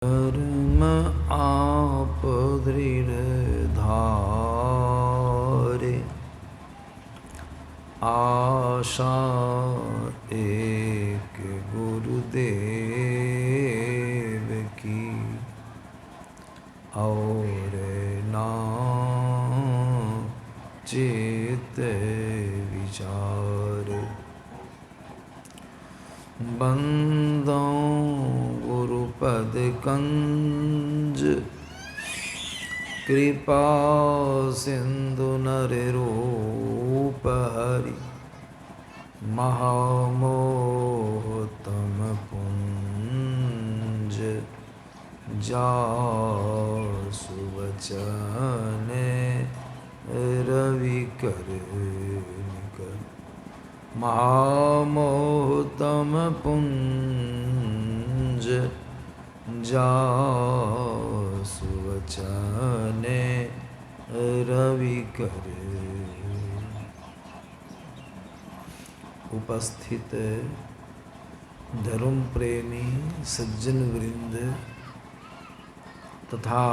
धर्म आप दृढ़ धारे, आशा एक गुरुदेव की, और नाम चित विचार। बंदों गुरुपद कंज, कृपा सिंधु नर रूप हरि, महामोहतम पुंज, जासु वचन रवि कर निकर। महामोहतम पुंज, जासु वचन रवि कर। उपस्थित धर्म प्रेमी सज्जन वृंद तथा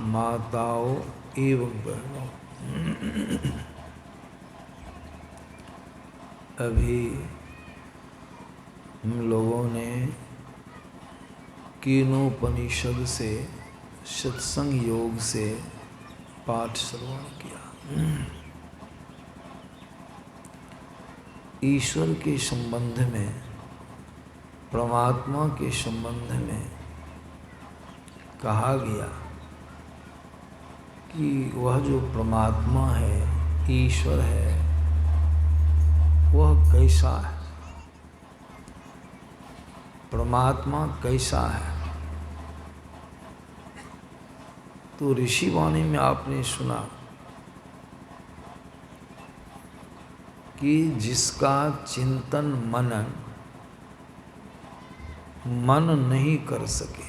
माताओं एवं बहनों, अभी हम लोगों ने कीनोपनिषद से सत्संग योग से पाठ श्रवण किया। ईश्वर के संबंध में, परमात्मा के संबंध में कहा गया कि वह जो परमात्मा है, ईश्वर है, वह कैसा है, परमात्मा कैसा है। तो ऋषि वाणी में आपने सुना कि जिसका चिंतन मनन मन नहीं कर सके,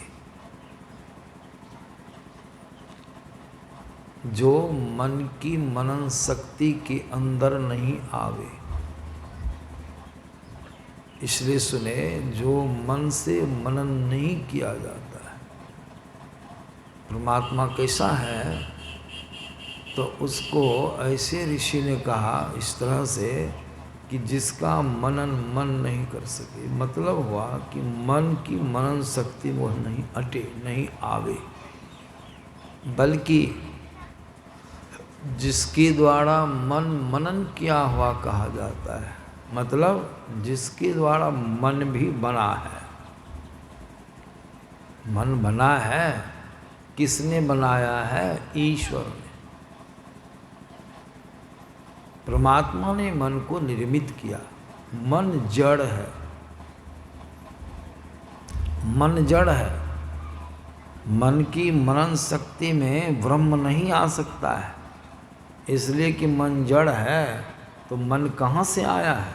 जो मन की मनन शक्ति के अंदर नहीं आवे, इसलिए सुने, जो मन से मनन नहीं किया जाता है, परमात्मा कैसा है, तो उसको ऐसे ऋषि ने कहा इस तरह से कि जिसका मनन मन नहीं कर सके। मतलब हुआ कि मन की मनन शक्ति वह नहीं अटे, नहीं आवे, बल्कि जिसके द्वारा मन मनन किया हुआ कहा जाता है। मतलब जिसके द्वारा मन भी बना है। मन बना है, किसने बनाया है? ईश्वर ने। परमात्मा ने मन को निर्मित किया। मन जड़ है, मन जड़ है। मन की मनन शक्ति में ब्रह्म नहीं आ सकता है, इसलिए कि मन जड़ है। तो मन कहाँ से आया है?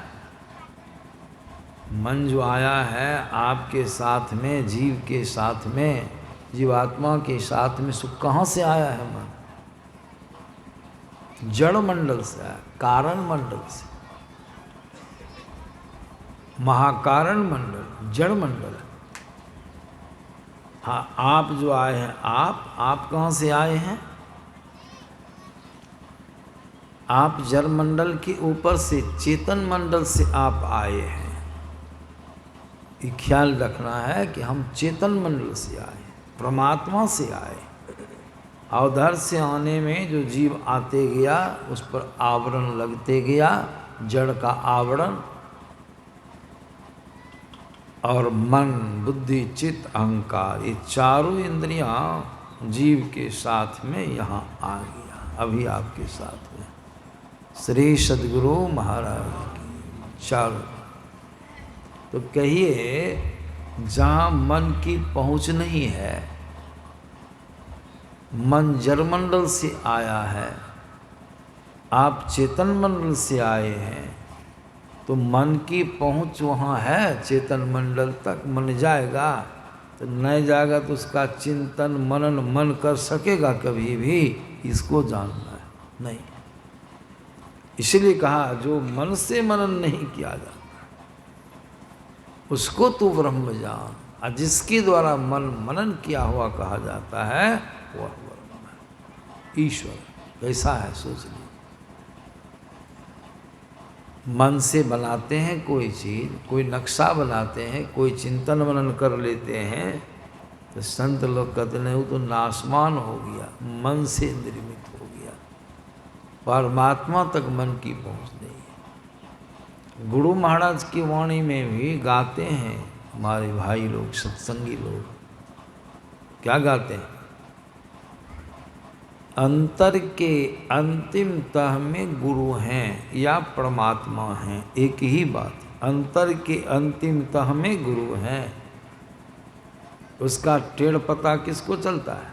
मन जो आया है आपके साथ में, जीव के साथ में, जीवात्मा के साथ में, सुख कहाँ से आया है? मन जड़ मंडल से आया, कारण मंडल से, महाकारण मंडल, जड़ मंडल। हाँ, आप जो आए हैं, आप कहाँ से आए हैं? आप जड़ मंडल के ऊपर से चेतन मंडल से आप आए हैं। ये ख्याल रखना है कि हम चेतन मंडल से आए, परमात्मा से आए। अवधर से आने में जो जीव आते गया, उस पर आवरण लगते गया, जड़ का आवरण। और मन, बुद्धि, चित्त, अहंकार, ये चारों इंद्रियां जीव के साथ में यहाँ आ गया। अभी आपके साथ में श्री सद्गुरु महाराज की चारों। तो कहिए, जहाँ मन की पहुँच नहीं है, मन जड़ मंडल से आया है, आप चेतन मंडल से आए हैं, तो मन की पहुँच वहाँ है, चेतन मंडल तक मन जाएगा। तो नहीं जाएगा तो उसका चिंतन मनन मन कर सकेगा कभी भी? इसको जानना है नहीं। इसलिए कहा जो मन से मनन नहीं किया जाता उसको तू ब्रह्म जान। और जिसके द्वारा मन मनन किया हुआ कहा जाता है वह ब्रह्म है, ईश्वर। कैसा है सोच लीजिए। मन से बनाते हैं कोई चीज़, कोई नक्शा बनाते हैं, कोई चिंतन मनन कर लेते हैं, तो संत लोग कहते नहीं वो तो नाशमान हो गया, मन से निर्मित हो गया, परमात्मा तक मन की पहुँच नहीं है। गुरु महाराज की वाणी में भी गाते हैं हमारे भाई लोग, सत्संगी लोग, क्या गाते हैं? अंतर के अंतिम तह में गुरु हैं या परमात्मा हैं, एक ही बात। अंतर के अंतिम तह में गुरु हैं, उसका टेढ़ पता किसको चलता है?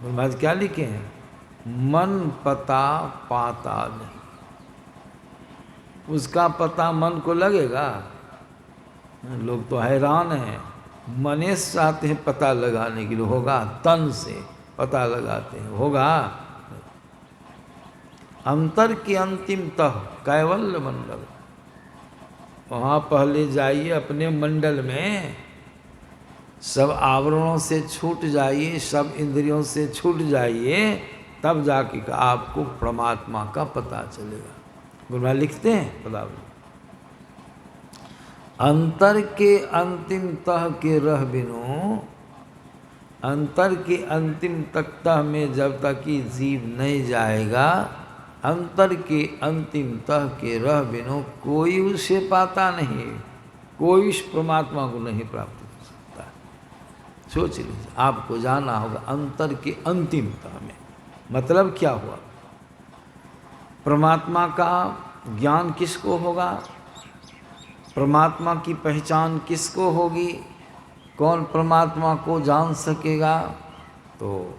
महाराज क्या लिखे हैं? मन पता पाता नहीं। उसका पता मन को लगेगा? लोग तो हैरान हैं, मनेश चाहते हैं पता लगाने के लिए, होगा तन से पता लगाते हैं, होगा? अंतर की अंतिम तह कैवल्य मंडल, वहाँ पहले जाइए अपने मंडल में, सब आवरणों से छूट जाइए, सब इंद्रियों से छूट जाइए, तब जाके आपको परमात्मा का पता चलेगा। गुरु महाराज लिखते हैं पदावली, अंतर के अंतिम तह के रह बिनु, अंतर के अंतिम तह में जब तक कि जीव नहीं जाएगा, अंतर के अंतिम तह के रह बिनु कोई उसे पाता नहीं, कोई उस परमात्मा को नहीं प्राप्त कर सकता। सोच लीजिए, आपको जाना होगा अंतर के अंतिम तह में, मतलब क्या हुआ? परमात्मा का ज्ञान किसको होगा? परमात्मा की पहचान किसको होगी? कौन परमात्मा को जान सकेगा? तो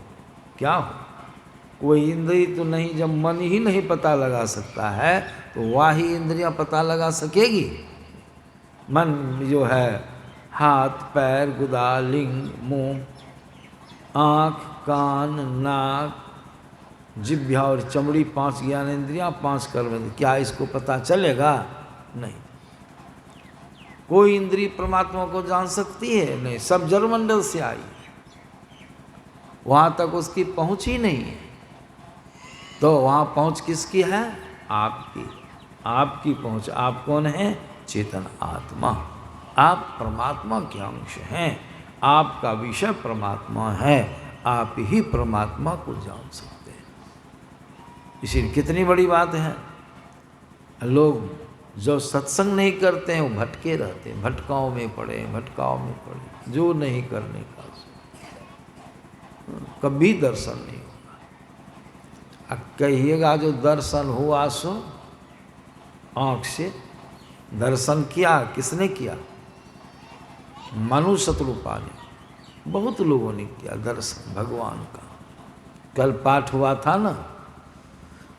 क्या हो? कोई इंद्रिय तो नहीं, जब मन ही नहीं पता लगा सकता है तो वाही इंद्रियां पता लगा सकेगी? मन जो है हाथ पैर गुदा लिंग मुंह आँख कान नाक जिह्वा और चमड़ी, 5 ज्ञानेंद्रियां 5 कर्मेंद्रिय, क्या इसको पता चलेगा? नहीं। कोई इंद्रिय परमात्मा को जान सकती है? नहीं, सब जलमंडल से आई, वहाँ तक उसकी पहुँच ही नहीं है। तो वहाँ पहुँच किसकी है? आपकी, आपकी पहुँच। आप कौन हैं? चेतन आत्मा। आप परमात्मा के अंश हैं, आपका विषय परमात्मा है, आप ही परमात्मा को जान सकते हैं। इसीलिए कितनी बड़ी बात है। लोग जो सत्संग नहीं करते हैं वो भटके रहते हैं, भटकाओं में पड़े, भटकाओं में पड़े, जो नहीं करने का कभी दर्शन नहीं होगा। अब कहिएगा जो दर्शन हुआ सो आँख से दर्शन किया, किसने किया? मनु शत्रुपा ने, बहुत लोगों ने किया दर्शन भगवान का। कल पाठ हुआ था ना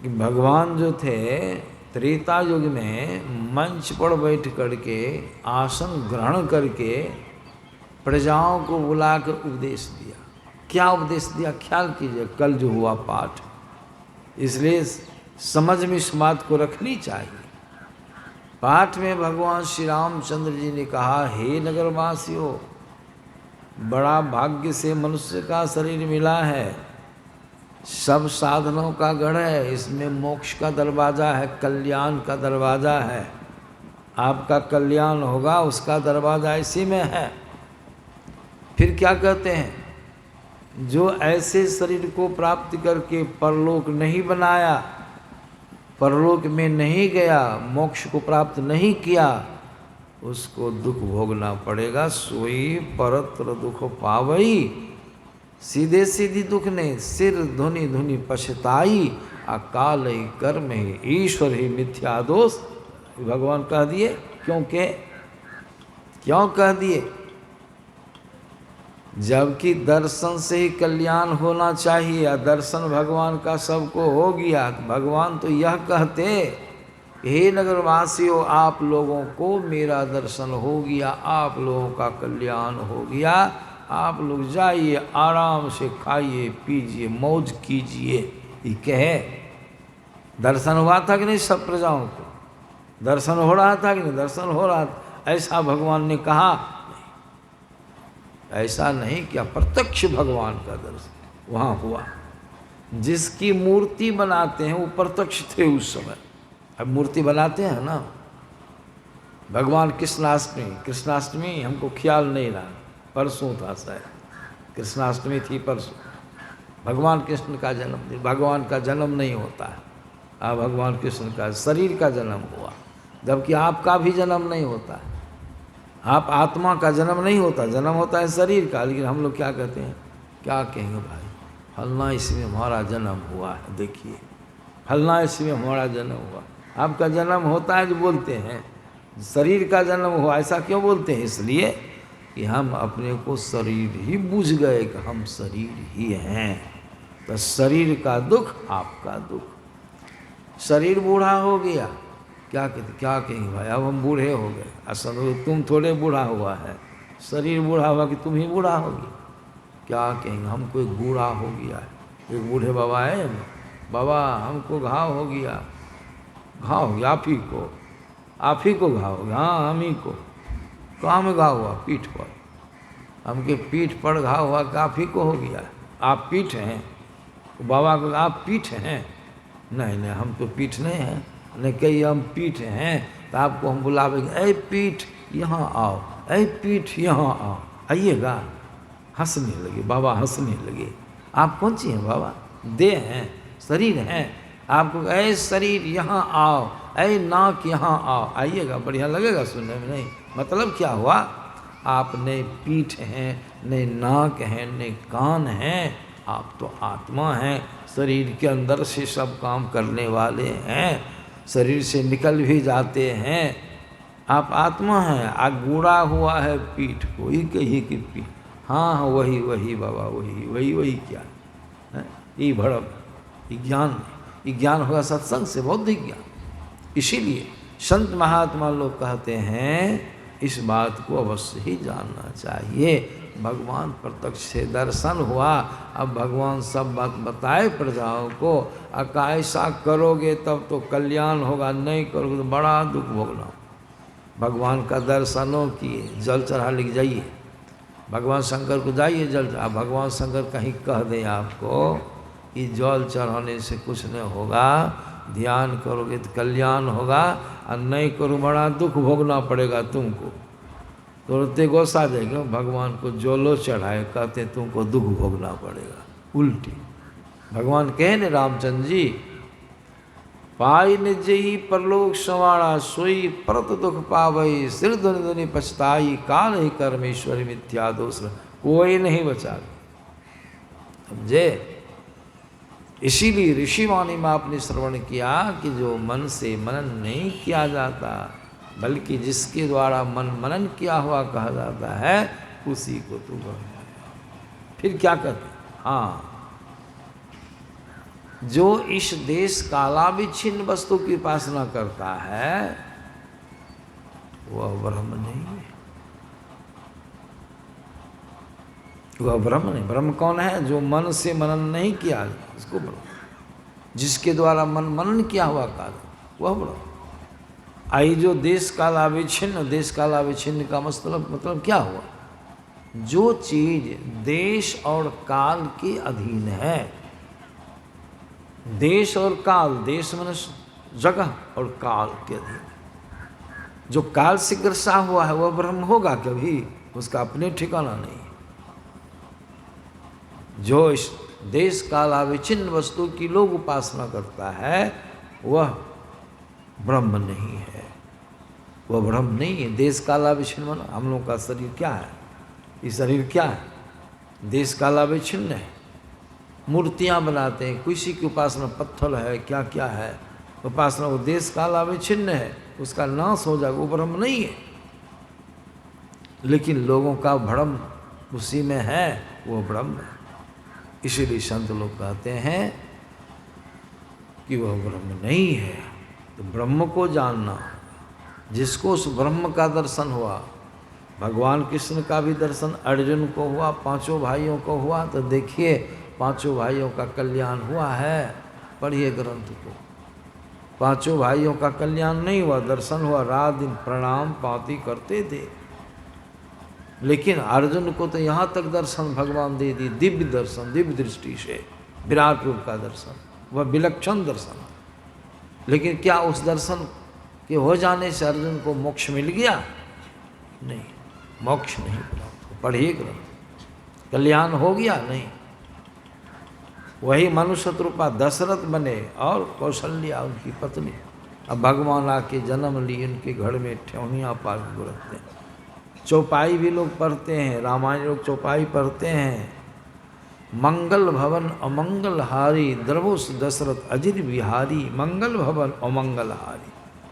कि भगवान जो थे त्रेता युग में मंच पर बैठ करके आसन ग्रहण करके प्रजाओं को बुलाकर उपदेश दिया। क्या उपदेश दिया? ख्याल कीजिए कल जो हुआ पाठ। इसलिए समझ में इस बात को रखनी चाहिए। पाठ में भगवान श्री रामचंद्र जी ने कहा, हे नगरवासियों, बड़ा भाग्य से मनुष्य का शरीर मिला है, सब साधनों का गढ़ है, इसमें मोक्ष का दरवाज़ा है, कल्याण का दरवाज़ा है, आपका कल्याण होगा, उसका दरवाज़ा इसी में है। फिर क्या कहते हैं? जो ऐसे शरीर को प्राप्त करके परलोक नहीं बनाया, परलोक में नहीं गया, मोक्ष को प्राप्त नहीं किया, उसको दुख भोगना पड़ेगा। सोई परत्र दुख पावई, सीधे सीधी दुख ने सिर धुनि धुनि पछताई, अकाल ही कर्म ही ईश्वर ही मिथ्या दोष, भगवान कह दिए। क्यों कह दिए? जबकि दर्शन से ही कल्याण होना चाहिए, या दर्शन भगवान का सबको हो गया। भगवान तो यह कहते, हे नगरवासियों, आप लोगों को मेरा दर्शन हो गया, आप लोगों का कल्याण हो गया, आप लोग जाइए आराम से खाइए पीजिए मौज कीजिए। ये कहे दर्शन हुआ था कि नहीं? सब प्रजाओं को दर्शन हो रहा था कि नहीं? दर्शन हो रहा था, ऐसा भगवान ने कहा। ऐसा नहीं कि अप्रत्यक्ष भगवान का दर्शन वहाँ हुआ। जिसकी मूर्ति बनाते हैं वो प्रत्यक्ष थे उस समय। अब मूर्ति बनाते हैं ना, भगवान कृष्णाष्टमी हमको ख्याल नहीं रहा, परसों था शायद, कृष्णाष्टमी थी परसों। भगवान कृष्ण का जन्मदिन, भगवान का जन्म नहीं होता है, अब भगवान कृष्ण का शरीर का जन्म हुआ, जबकि आपका भी जन्म नहीं होता है। आप आत्मा का जन्म नहीं होता, जन्म होता है शरीर का। लेकिन हम लोग क्या कहते हैं, क्या कहेंगे भाई, फलना इसमें हमारा जन्म हुआ है, देखिए फलना इसमें हमारा जन्म हुआ। आपका जन्म होता है जो बोलते हैं, शरीर का जन्म हुआ, ऐसा क्यों बोलते हैं? इसलिए कि हम अपने को शरीर ही बूझ गए कि हम शरीर ही हैं। तो शरीर का दुख आपका दुख। शरीर बूढ़ा हो गया, क्या कहेंगे भाई, अब हम बूढ़े हो गए। असल तुम थोड़े बूढ़ा हुआ है, शरीर बूढ़ा हुआ कि तुम ही बूढ़ा होगी। क्या कहेंगे, हमको एक बूढ़ा हो गया है। एक बूढ़े बाबा है, बाबा हमको घाव हो गया। घाव हो गया आप ही को घाव हो गया। हाँ हम ही को। कहाँ में घाव हुआ? पीठ पर। हमके पीठ पर घाव हुआ कि आप ही को हो गया। आप पीठ हैं? तो बाबा को आप पीठ हैं? नहीं हम तो पीठ नहीं हैं। नहीं कही हम पीठ हैं तो आपको हम बुलावेंगे, ऐ पीठ यहाँ आओ, ऐ पीठ यहाँ आओ, आइएगा। हंसने लगे बाबा, हंसने लगे। आप कौन सी हैं बाबा? देह हैं, शरीर हैं। आपको ऐ शरीर यहाँ आओ, ऐ नाक यहाँ आओ, आइएगा, बढ़िया लगेगा सुनने में। नहीं मतलब क्या हुआ, आप न पीठ हैं, न नाक हैं, न कान हैं, आप तो आत्मा हैं। शरीर के अंदर से सब काम करने वाले हैं, शरीर से निकल भी जाते हैं। आप आत्मा हैं। गुड़ा हुआ है पीठ को ही कही कि पीठ। हाँ वही बाबा, वही क्या है? ये भड़क, ये ज्ञान होगा सत्संग से, बौद्धिक ज्ञान। इसीलिए संत महात्मा लोग कहते हैं इस बात को अवश्य ही जानना चाहिए। भगवान प्रत्यक्ष से दर्शन हुआ, अब भगवान सब बात बताए प्रजाओं को। ऐसा करोगे तब तो कल्याण होगा, नहीं करोगे तो बड़ा दुख भोगना। भगवान का दर्शनों किए, जल चढ़ा लिख जाइए, भगवान शंकर को जाइए जल चढ़ा। भगवान शंकर कहीं कह दें आपको कि जल चढ़ाने से कुछ नहीं होगा, ध्यान करोगे तो कल्याण होगा, और नहीं करो बड़ा दुख भोगना पड़ेगा तुमको, तो रोते गोसा जाएगा। भगवान को जोलो चढ़ाए, कहते तुमको दुख भोगना पड़ेगा। उल्टी भगवान कहे न रामचंद्र जी, पाई निजही परलोक संवारा, सोई परत दुख पावई, सिर धुनि धुनि पछताई, काल ही कर्मेश्वरी मिथ्या दोष, कोई नहीं बचा। समझे? इसीलिए ऋषि वाणी में आपने श्रवण किया कि जो मन से मनन नहीं किया जाता, बल्कि जिसके द्वारा मन मनन किया हुआ कहा जाता है, उसी को तू फिर क्या कहते? हाँ, जो इस देश कालाविच्छिन्न वस्तु की उपासना करता है वह ब्रह्म नहीं है। वह ब्रह्म नहीं। ब्रह्म कौन है? जो मन से मनन नहीं किया, उसको ब्रह्म। जिसके द्वारा मन मनन किया हुआ काल, वह ब्रह्म। आई जो देश कालाविच्छिन्न, देश कालाविच्छिन्न का मतलब क्या हुआ? जो चीज देश और काल के अधीन है, देश और काल, देश मनुष्य जगह और काल के अधीन, जो काल से ग्रसा हुआ है वह ब्रह्म होगा कभी? उसका अपने ठिकाना नहीं। जो इस देश कालाविच्छिन्न वस्तु की लोग उपासना करता है वह ब्रह्म नहीं है, वह ब्रह्म नहीं है। देश कालाविच्छिन्न मन, हम लोग का शरीर क्या है? ये शरीर क्या है? देश कालाविच्छिन्न है। मूर्तियां बनाते हैं, किसी की उपासना पत्थर है, क्या क्या है उपासना, वो देश कालाविच्छिन्न है, उसका नाश हो जाएगा, वो ब्रह्म नहीं है। लेकिन लोगों का भ्रम उसी में है, वो ब्रह्म है। इसीलिए संत लोग कहते हैं कि वह ब्रह्म नहीं है। तो ब्रह्म को जानना, जिसको उस ब्रह्म का दर्शन हुआ, भगवान कृष्ण का भी दर्शन अर्जुन को हुआ, पांचों भाइयों को हुआ, तो देखिए पांचों भाइयों का कल्याण हुआ है। पढ़िए ग्रंथ को। पांचों भाइयों का कल्याण नहीं हुआ, दर्शन हुआ, रात दिन प्रणाम पाती करते थे। लेकिन अर्जुन को तो यहाँ तक दर्शन भगवान दे दी, दिव्य दर्शन, दिव्य दृष्टि से विराट रूप का दर्शन, वह विलक्षण दर्शन। लेकिन क्या उस दर्शन के हो जाने से अर्जुन को मोक्ष मिल गया? नहीं, मोक्ष नहीं प्राप्त। पढ़िए ग्रंथ, कल्याण हो गया? नहीं। वही मनुष्य रूपा दशरथ बने और कौशल्या उनकी पत्नी। अब भगवान आके जन्म लिए, उनके घर में ठेवनियाँ पाल के रखते हैं। चौपाई भी लोग पढ़ते हैं, रामायण लोग चौपाई पढ़ते हैं। मंगल भवन अमंगल हारी, द्रवुष दशरथ अजिर बिहारी। मंगल भवन अमंगल हारी,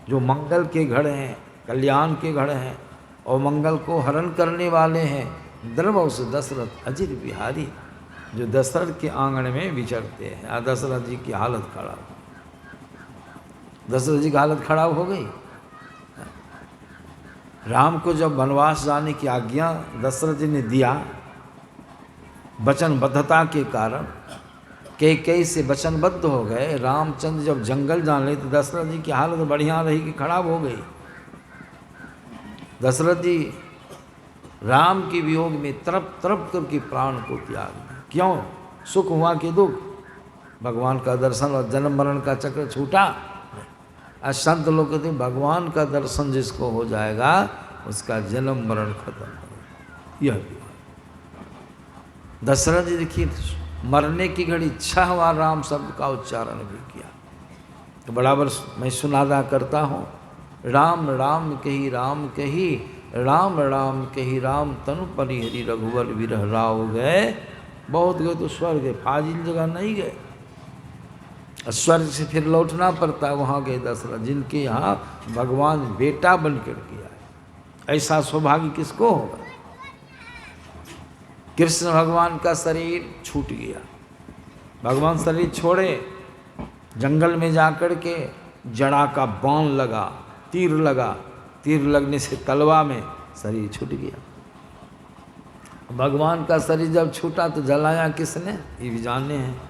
जो मंगल के घर हैं, कल्याण के घर हैं और मंगल को हरण करने वाले हैं। द्रवुष दशरथ अजिर बिहारी, जो दशरथ के आंगन में विचरते हैं। दशरथ जी की हालत खराब, दशरथ जी की हालत खराब हो गई। राम को जब वनवास जाने की आज्ञा दशरथ जी ने दिया, वचनबद्धता के कारण कई से वचनबद्ध हो गए। रामचंद्र जब जंगल जाने तो दशरथ जी की हालत बढ़िया रही कि खराब हो गई। दशरथ जी राम के वियोग में तड़प तड़प करके प्राण को त्याग दिया। क्यों? सुख हुआ कि दुख? भगवान का दर्शन और जन्म मरण का चक्र छूटा। आज संत लोग कहते हैं भगवान का दर्शन जिसको हो जाएगा उसका जन्म मरण खत्म हो। यह दशरथ जी देखिए, मरने की घड़ी 6 बार राम शब्द का उच्चारण भी किया। तो बराबर मैं सुनादा करता हूँ, राम राम कही राम कही, राम राम कही राम तनु परिहरी, रघुवर विरह राव गए। बहुत गए तो स्वर्ग गए, फाजिल जगह नहीं गए। स्वर्ग से फिर लौटना पड़ता है, वहाँ गए दशरथ, जिनके यहाँ भगवान बेटा बन कर के आए। ऐसा सौभाग्य किसको होगा? कृष्ण भगवान का शरीर छूट गया, भगवान शरीर छोड़े, जंगल में जाकर के जड़ा का बाण लगा, तीर लगा, तीर लगने से तलवा में शरीर छूट गया। भगवान का शरीर जब छूटा तो जलाया किसने? ये भी जानने हैं,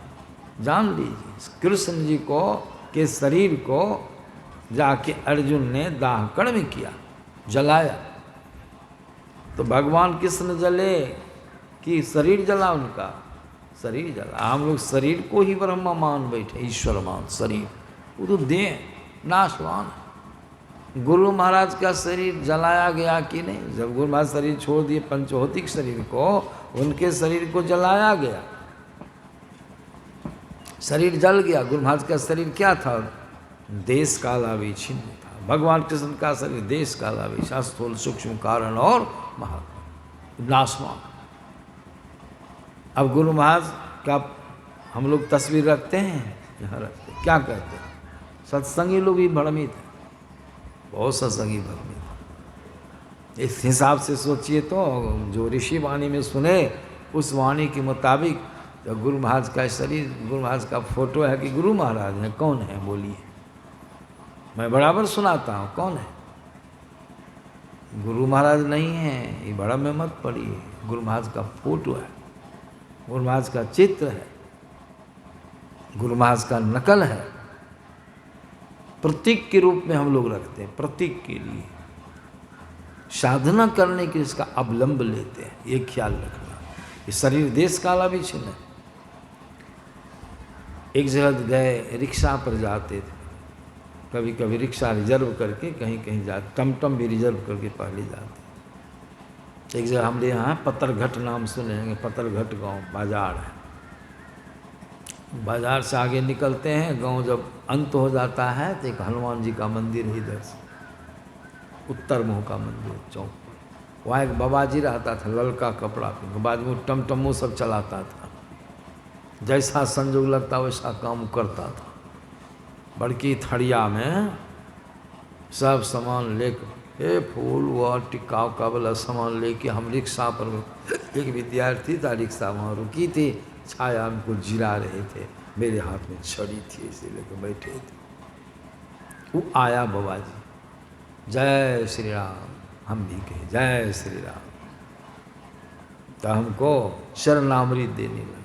जान लीजिए। कृष्ण जी को के शरीर को जाके अर्जुन ने दाहकड़ में किया, जलाया। तो भगवान कृष्ण जले कि शरीर जला? उनका शरीर जला। हम लोग शरीर को ही ब्रह्मा मान बैठे, ईश्वर मान। शरीर वो तो देह नाशवान। गुरु महाराज का शरीर जलाया गया कि नहीं? जब गुरु महाराज शरीर छोड़ दिए, पंचभौतिक शरीर को, उनके शरीर को जलाया गया, शरीर जल गया। गुरु महाराज का शरीर क्या था? देश कालाविच्छिन्न था। भगवान कृष्ण का शरीर देश कालाविच्छिन्न, स्थूल सूक्ष्म कारण और महात्मा, नाशवान। अब गुरु महाराज का हम लोग तस्वीर रखते हैं, यहाँ रखते हैं, क्या कहते हैं? सत्संगी लोग भी भ्रमित हैं, बहुत सत्संगी भ्रमित। इस हिसाब से सोचिए तो जो ऋषि वाणी में सुने उस वाणी के मुताबिक तो गुरु महाराज का शरीर, गुरु महाराज का फोटो है कि गुरु महाराज है? कौन है बोलिए? मैं बराबर सुनाता हूँ, कौन है? गुरु महाराज नहीं है, ये बड़ा में मत पड़िए। गुरु महाराज का फोटो है, गुरु महाराज का चित्र है, गुरु महाराज का नकल है। प्रतीक के रूप में हम लोग रखते हैं, प्रतीक के लिए, साधना करने के इसका अवलंब लेते हैं। ये ख्याल रखना। ये शरीर देश कालाविच्छिन्न है। एक जगह गए, रिक्शा पर जाते थे, कभी कभी रिक्शा रिजर्व करके कहीं कहीं जाते, टमटम भी रिजर्व करके पहले जाते। एक जगह हमारे यहाँ पत्थरघट नाम सुने हैं, पत्थरघट गांव बाजार है। बाजार से आगे निकलते हैं, गांव जब अंत हो जाता है तो एक हनुमान जी का मंदिर है इधर से, उत्तर मुँह का मंदिर चौक पर। वहाँ एक बाबा जी रहता था, ललका कपड़ा पहन, बाद में टमटमो सब चलाता था। जैसा संजोग लगता वैसा काम करता था। बड़की थड़िया में सब सामान लेकर, ये फूल हुआ टिक्का उक्का वाला सामान लेके हम रिक्शा पर, एक विद्यार्थी था, रिक्शा वहाँ रुकी थी, छाया हमको जिरा रहे थे, मेरे हाथ में छड़ी थी, इसे लेकर बैठे थे। वो आया बाबा जी, जय श्री राम, हम भी कहे जय श्री राम। तो हमको शरणामृत देने लगा,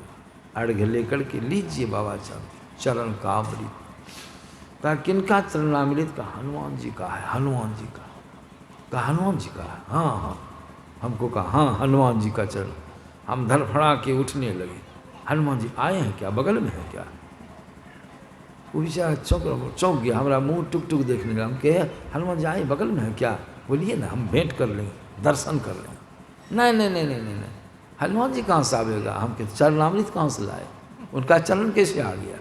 अर्घ्य लेकर के, लीजिए बाबा चरण का अमृत। कहा किनका चरणामृत? का हनुमान जी का है, हनुमान जी का। कहा हनुमान जी का है? हाँ हाँ हमको कहा हाँ हनुमान जी का चरण। हम धड़फड़ा के उठने लगे, हनुमान जी आए हैं क्या, बगल में है क्या? वो बेचारा चौंक गया, हमारा मुंह टुक टुक देखने लगा। हम कहे हनुमान जी आए बगल में है क्या? बोलिए ना, हम भेंट कर लेंगे, दर्शन कर लेंगे। नहीं नहीं नहीं नहीं नहीं नहीं, हनुमान जी कहाँ से आवेगा? हम कहते चरणामृत कहाँ से लाए, उनका चरण कैसे आ गया?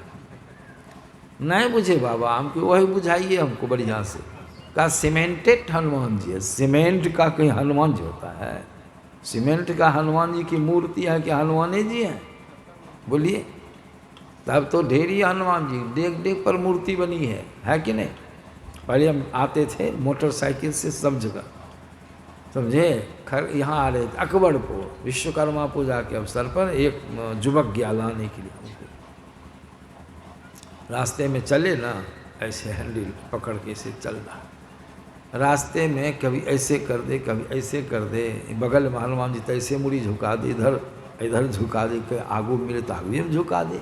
नहीं बुझे बाबा, हमको वही बुझाइए हमको बढ़िया से। का सीमेंटेड हनुमान जी है, सीमेंट का कहीं हनुमान जी होता है? सीमेंट का हनुमान जी की मूर्ति है कि हनुमान जी हैं? बोलिए, तब तो ढेरी हनुमान जी डेग डेग पर मूर्ति बनी है कि नहीं? पहले हम आते थे मोटरसाइकिल से सब जगह, समझे। यहाँ आ रहे थे अकबरपुर, विश्वकर्मा पूजा के अवसर पर एक युवक गया लाने के लिए हमको। रास्ते में चले ना, ऐसे हैंडल पकड़ के से चल रहा, रास्ते में कभी ऐसे कर दे कभी ऐसे कर दे, बगल में हनुमान जी तो ऐसे मुड़ी झुका दे, इधर इधर झुका दे, के आगू मिले तो आगू में झुका दे,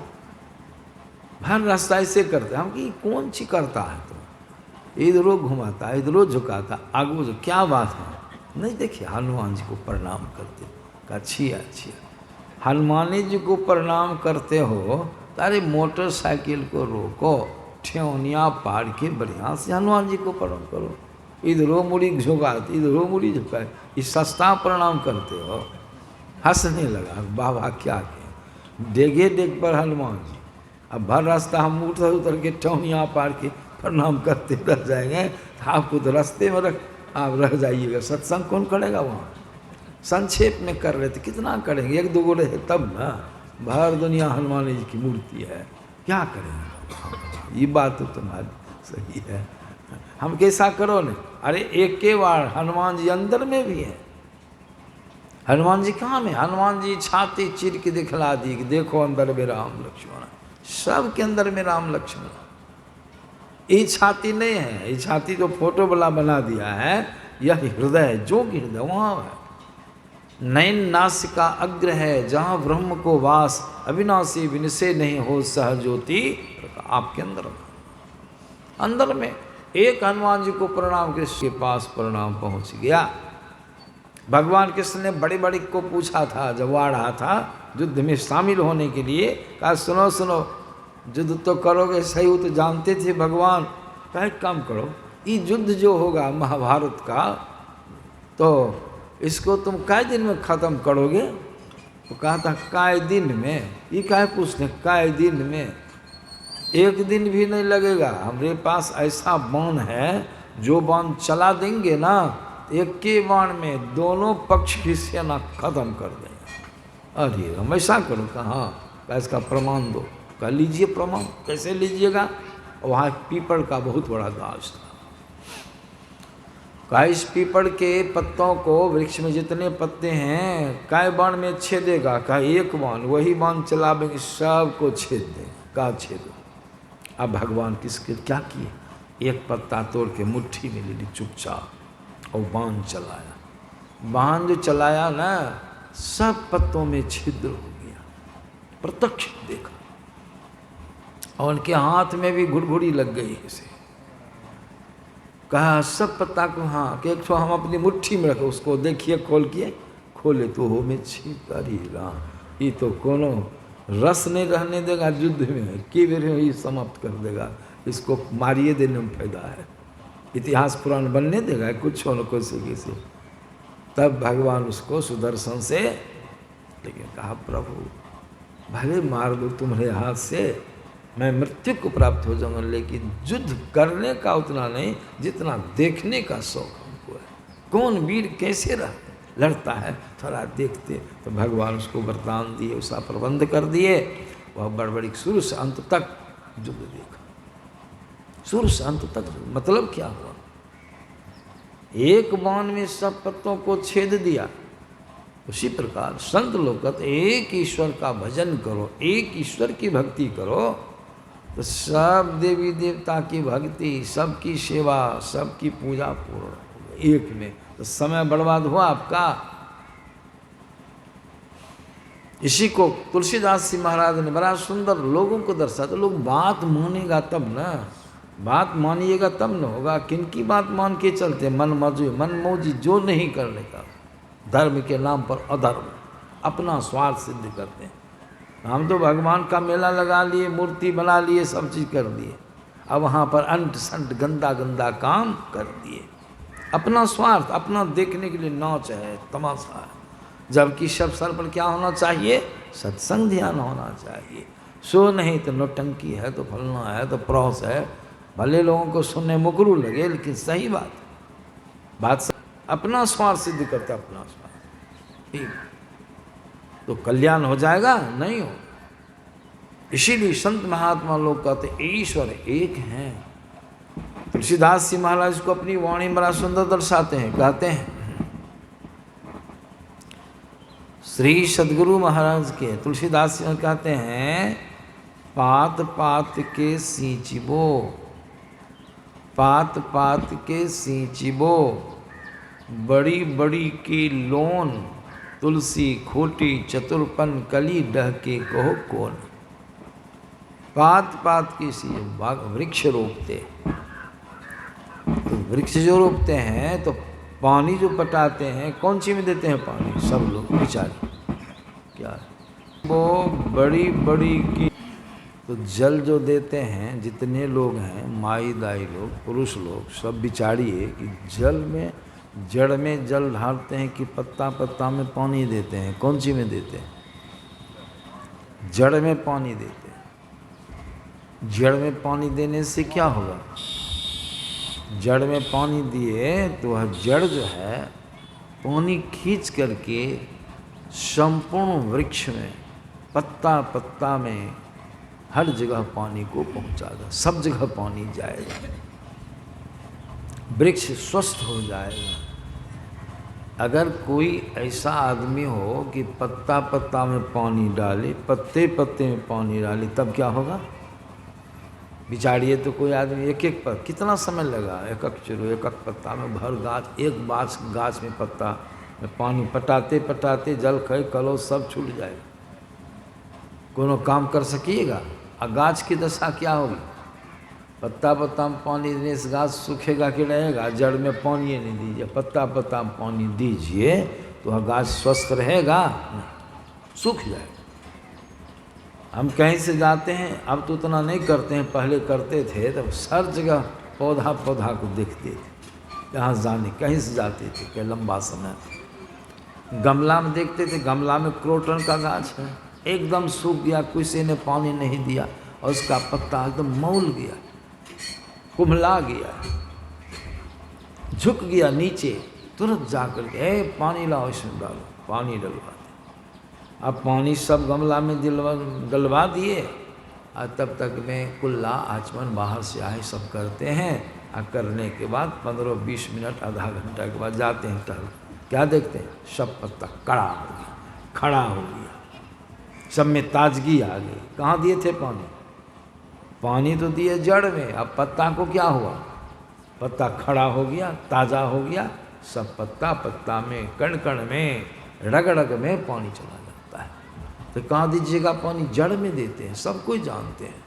हर रास्ता ऐसे करते। हम कि कौन सी करता है तो, इधरों घुमाता इधरों झुकाता, आगू जो क्या बात है? नहीं देखिए हनुमान जी को प्रणाम करते, अच्छी अच्छी हनुमान जी को प्रणाम करते हो, तारे मोटरसाइकिल को रोको, ठेवनिया पार के बढ़िया से हनुमान जी को प्रणाम करो। इधरों मुड़ी झुकाती इधरों मुड़ी झुकाए, इस सस्ता प्रणाम करते हो। हंसने लगा, बाबा क्या कहें, डेगे डेग पर हनुमान जी। अब भर रास्ता हम उतर उतर के ठेवनिया पार के प्रणाम करते रह जाएंगे, तो आपको तो रास्ते में रख आप रह जाइएगा। सत्संग कौन करेगा वहाँ? संक्षेप में कर रहे थे, कितना करेंगे, एक दो गो रहे तब ना। भर दुनिया हनुमान जी की मूर्ति है, क्या करेंगे? ये बात तो तुम्हारी सही है। हम कैसा करो ने, अरे एक के बार हनुमान जी अंदर में भी है। हनुमान जी कहाँ में? हनुमान जी छाती चीर के दिखला दी कि देखो अंदर में राम लक्ष्मण, सब के अंदर में राम लक्ष्मण। ये छाती नहीं है, ये छाती जो फोटो वाला बना दिया है, यह हृदय, जो हृदय वहाँ है। नयन नासिका अग्र है, जहाँ ब्रह्म को वास, अविनाशी विनसे नहीं हो सहज्योति, आपके अंदर अंदर में। एक हनुमान जी को प्रणाम, कृष्ण के पास प्रणाम पहुँच गया। भगवान कृष्ण ने बड़े बड़े को पूछा था, जब आ रहा था युद्ध में शामिल होने के लिए, कहा सुनो सुनो, युद्ध तो करोगे सही हो, तो जानते थे भगवान, कहे काम करो, ये युद्ध जो होगा महाभारत का, तो इसको तुम कै दिन में ख़त्म करोगे? तो कहा था कै दिन में। ये कहे पूछते कै दिन में? एक दिन भी नहीं लगेगा, हमारे पास ऐसा बाण है, जो बाण चला देंगे ना, एक के बाण में दोनों पक्ष की सेना खत्म कर देंगे। अरे हम ऐसा करो, कहा इसका प्रमाण दो। कह लीजिए प्रमाण। कैसे लीजिएगा? वहाँ पीपल का बहुत बड़ा गाछ था, कहा इस पीपल के पत्तों को, वृक्ष में जितने पत्ते हैं, काय बाण में छेदेगा? कहा एक बाण, वही बाण चलावेंगे सबको छेद दें। कहा छेदो। अब भगवान किसके क्या किए, एक पत्ता तोड़ के मुट्ठी में ले ली चुपचाप, और बाण चलाया। बाण जो चलाया ना, सब पत्तों में छिद्र हो गया, प्रत्यक्ष देखा। और उनके हाथ में भी घुड़घुड़ी लग गई इसे। कहा सब पत्ता को, हाँ कि एक तो हम अपनी मुट्ठी में रखो, उसको देखिए खोल के, खोले तो हो में छिप। अरे राम, ये तो कोनो रस नहीं रहने देगा युद्ध में, कि बेर ही समाप्त कर देगा, इसको मारिए देने में फायदा है, इतिहास पुराण बनने देगा कुछ न कुछ से। तब भगवान उसको सुदर्शन से, लेकिन कहा प्रभु भले मार दो तुम्हारे हाथ से, मैं मृत्यु को प्राप्त हो जाऊंगा, लेकिन युद्ध करने का उतना नहीं जितना देखने का शौक हमको है। कौन वीर कैसे लड़ता है, थोड़ा देखते। तो भगवान उसको वरदान दिए, उसका प्रबंध कर दिए। वह बड़बड़ी शुरू से अंत तक युद्ध देखा, शुरू से अंत तक। मतलब क्या हुआ, एक बाण में सब पत्तों को छेद दिया। उसी प्रकार संत लोग कहते एक ईश्वर का भजन करो, एक ईश्वर की भक्ति करो, तो सब देवी देवता की भक्ति, सबकी सेवा, सबकी पूजा पूर्ण एक में। तो समय बर्बाद हुआ आपका। इसी को तुलसीदास जी महाराज ने बड़ा सुंदर लोगों को दर्शा। तो लोग बात मानेगा तब ना, बात मानिएगा तब न होगा। किनकी बात मान के चलते, मन मौजी जो नहीं करने का। धर्म के नाम पर अधर्म, अपना स्वार्थ सिद्ध करते हैं। हम तो भगवान का मेला लगा लिए, मूर्ति बना लिए, सब चीज़ कर दिए, अब वहाँ पर अंट संट गंदा गंदा काम कर दिए, अपना स्वार्थ, अपना देखने के लिए नाच है, तमाशा है। जबकि सब सर पर क्या होना चाहिए? सत्संग ध्यान होना चाहिए। सो नहीं तो नौटंकी है, तो फलना है, तो प्रौस है। भले लोगों को सुनने मुकरू लगे, लेकिन सही बात अपना स्वार्थ सिद्ध करता, अपना स्वार्थ, ठीक तो कल्याण हो जाएगा? नहीं हो। इसीलिए संत महात्मा लोग कहते ईश्वर एक हैं। तुलसीदास जी महाराज को अपनी वाणी बड़ा सुंदर दर्शाते हैं, कहते हैं, श्री सद्गुरु महाराज के तुलसीदास जी कहते हैं, पात पात के सींचिबो, पात पात के सींचिबो, बड़ी बड़ी की लोन, तुलसी खोटी चतुरपन कली डह के कहो कौन। पात पात की सी वृक्ष रोपते, तो वृक्ष जो रोपते हैं तो पानी जो पटाते हैं, कौन सी में देते हैं पानी? सब लोग बेचारे क्या वो बड़ी बड़ी की, तो जल जो देते हैं जितने लोग हैं, माई दाई लोग, पुरुष लोग, सब बिचारिए कि जल में, जड़ में जल ढालते हैं कि पत्ता पत्ता में पानी देते हैं? कौन सी में देते हैं? जड़ में पानी देते हैं। जड़ में पानी देने से क्या होगा? जड़ में पानी दिए तो वह जड़ जो है पानी खींच करके संपूर्ण वृक्ष में, पत्ता पत्ता में, हर जगह पानी को पहुंचाएगा, सब जगह पानी जाएगा, वृक्ष स्वस्थ हो जाएगा। अगर कोई ऐसा आदमी हो कि पत्ता पत्ता में पानी डाले, पत्ते पत्ते में पानी डाले, तब क्या होगा? बिचारिए तो कोई आदमी एक एक पर कितना समय लगा, एक एक चुरू, एक एक पत्ता में भर गाछ, एक गाछ में पत्ता में पानी पटाते पटाते जल खय कलो सब छूट जाएगा, कोनो काम कर सकिएगा? और गाछ की दशा क्या होगी? पत्ता पत्ता में पानी देने से गाछ सूखेगा कि रहेगा? जड़ में पानी नहीं दीजिए, पत्ता पत्ता में पानी दीजिए तो वह गाछ स्वस्थ रहेगा? नहीं, सूख जाएगा। हम कहीं से जाते हैं, अब तो उतना नहीं करते हैं, पहले करते थे, तब हर जगह पौधा पौधा को देखते थे, यहाँ जाने कहीं से जाते थे क्या लंबा समय। गमला में देखते थे, गमला में क्रोटन का गाछ है, एकदम सूख गया, किसी ने पानी नहीं दिया और उसका पत्ता एकदम मौल गया, कुम्हला गया, झुक गया नीचे, तुरंत जाकर के पानी लाओ, इसमें डालो, पानी डलवा। अब पानी सब गमला में डलवा दिए और तब तक में कुल्ला आचमन बाहर से आए सब करते हैं। और करने के बाद 15-20 मिनट आधा घंटा के बाद जाते हैं टहल, क्या देखते हैं? सब पत्ता कड़ा हो गया, खड़ा हो गया, सब में ताजगी आ गई। कहाँ दिए थे पानी? पानी तो दिए जड़ में, अब पत्ता को क्या हुआ? पत्ता खड़ा हो गया, ताज़ा हो गया, सब पत्ता पत्ता में, कण कण में, रग रग में पानी चला जाता है। तो कहाँ दीजिएगा पानी? जड़ में देते हैं, सब कोई जानते हैं।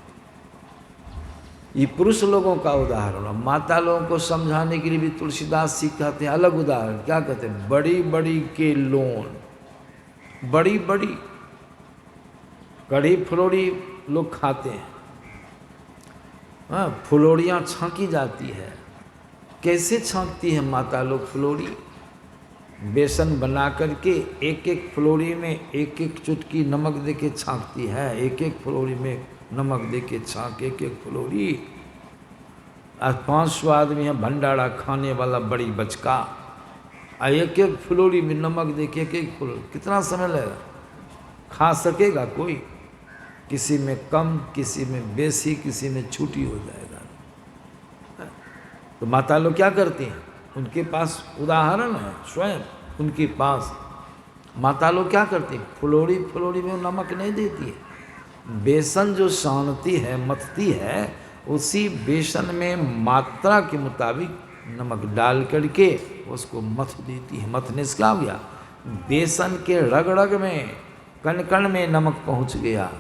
ये पुरुष लोगों का उदाहरण है। माता लोगों को समझाने के लिए भी तुलसीदास जी कहते हैं अलग उदाहरण, क्या कहते हैं? बड़ी बड़ी के लोन, बड़ी बड़ी कढ़ी फुलौड़ी लोग खाते हैं, हाँ, फुलौड़ियाँ छाँकी जाती है। कैसे छाँकती है माता लोग फुलौड़ी? बेसन बना करके एक एक फुलौड़ी में एक एक चुटकी नमक दे के छाँकती है, एक एक फुलौड़ी में नमक दे के छाँक, एक एक फुलौड़ी। आज 500 आदमी है भंडारा खाने वाला बड़ी बचका, और एक एक फुलौड़ी में नमक दे के एक एक फुलौड़ी, कितना समय लगेगा? खा सकेगा कोई? किसी में कम, किसी में बेसी, किसी में छूटी हो जाएगा। तो माता लोग क्या करती हैं? उनके पास उदाहरण है, स्वयं उनके पास माता लोग क्या करती हैं? फुलौड़ी फुलौड़ी में नमक नहीं देती है, बेसन जो सानती है, मथती है, उसी बेसन में मात्रा के मुताबिक नमक डाल करके उसको मथ देती है। मथने से क्या हो गया? बेसन के रग रग में, कण कण में नमक पहुंच गया,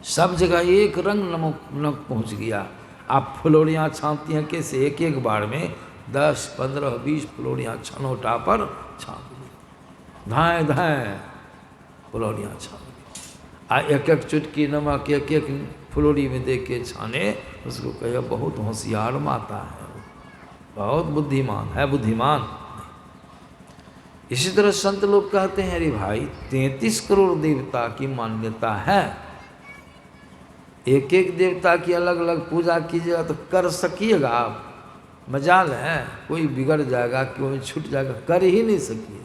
सब जगह एक रंग नमक पहुंच गया। आप फुलौड़ियाँ छानती हैं कैसे? एक एक बार में 10, 15, 20 फुलौड़ियाँ छनौटा पर छाप दी, धाए धाए फुलौड़ियाँ छाप दी। आ एक एक चुटकी नमक एक एक फुलौड़ी में दे के छाने, उसको कहे बहुत होशियार माता है, बहुत बुद्धिमान है, बुद्धिमान। इसी तरह संत लोग कहते हैं, अरे भाई 33 करोड़ देवता की मान्यता है, एक एक देवता की अलग अलग पूजा कीजिएगा तो कर सकिएगा आप? मजाल है, कोई बिगड़ जाएगा, कोई छूट जाएगा, कर ही नहीं सकिए।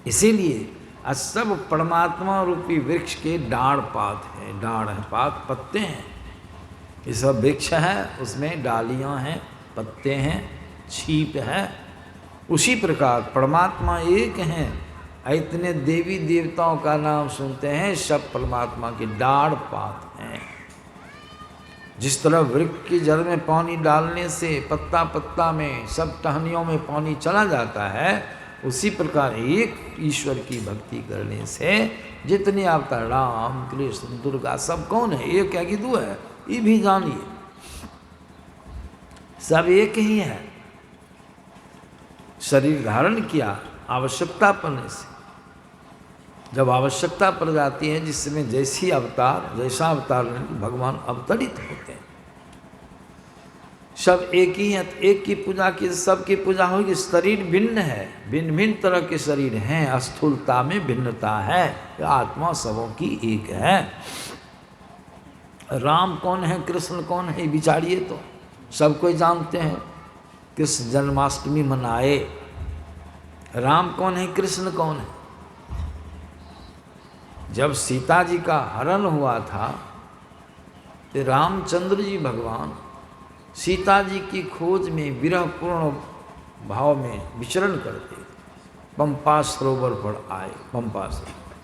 इसीलिए आज सब परमात्मा रूपी वृक्ष के डाढ़ पात है, डाढ़ है, पात पत्ते हैं। ये सब वृक्ष है, उसमें डालियां हैं, पत्ते हैं, छीप है। उसी प्रकार परमात्मा एक हैं। इतने देवी देवताओं का नाम सुनते हैं, सब परमात्मा के डाढ़ पात हैं। जिस तरह वृक्ष की जड़ में पानी डालने से पत्ता पत्ता में सब टहनियों में पानी चला जाता है, उसी प्रकार एक ईश्वर की भक्ति करने से जितने अवतार राम कृष्ण दुर्गा सब कौन है, एक है कि दो है, ये भी जानिए, सब एक ही है। शरीर धारण किया आवश्यकता पड़ने से, जब आवश्यकता पड़ जाती है जिसमें जैसी अवतार जैसा अवतार भगवान अवतरित होते हैं। सब एक ही है, एक की पूजा की सबकी पूजा होगी। शरीर भिन्न है, भिन्न भिन्न तरह के शरीर हैं, स्थूलता में भिन्नता है, आत्मा सबों की एक है। राम कौन है, कृष्ण कौन है, विचारिए तो सब कोई जानते हैं। कृष्ण जन्माष्टमी मनाए, राम कौन है, कृष्ण कौन है? जब सीता जी का हरण हुआ था तो रामचंद्र जी भगवान सीता जी की खोज में विरहपूर्ण भाव में विचरण करते पंपा सरोवर पर आए। पंपा सरोवर,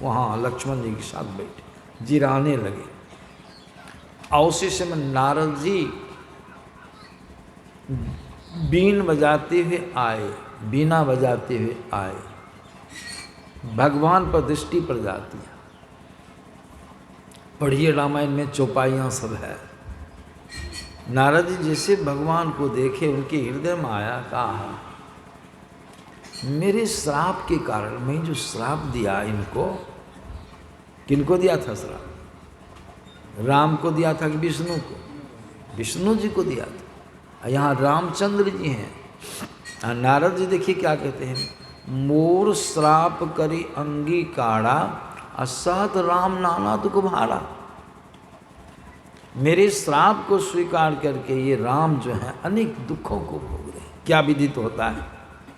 वहाँ लक्ष्मण जी के साथ बैठे, जिराने लगे। और उसी समय नारद जी बीन बजाते हुए आए, बीना बजाते हुए आए। भगवान पर दृष्टि पड़ जाती है। पढ़िए रामायण में चौपाइयाँ सब है। नारद जी जैसे भगवान को देखे, उनके हृदय में आया, कहा मेरे श्राप के कारण, मैं जो श्राप दिया इनको, किनको दिया था श्राप? राम को दिया था कि विष्णु को? विष्णु जी को दिया था। यहाँ रामचंद्र जी हैं। नारद जी देखिए क्या कहते हैं, मोर श्राप करी अंगीकारा, असहत राम नाना तो कुम्हारा। मेरे श्राप को स्वीकार करके ये राम जो है अनेक दुखों को भोग रहे हैं। क्या विदित होता है,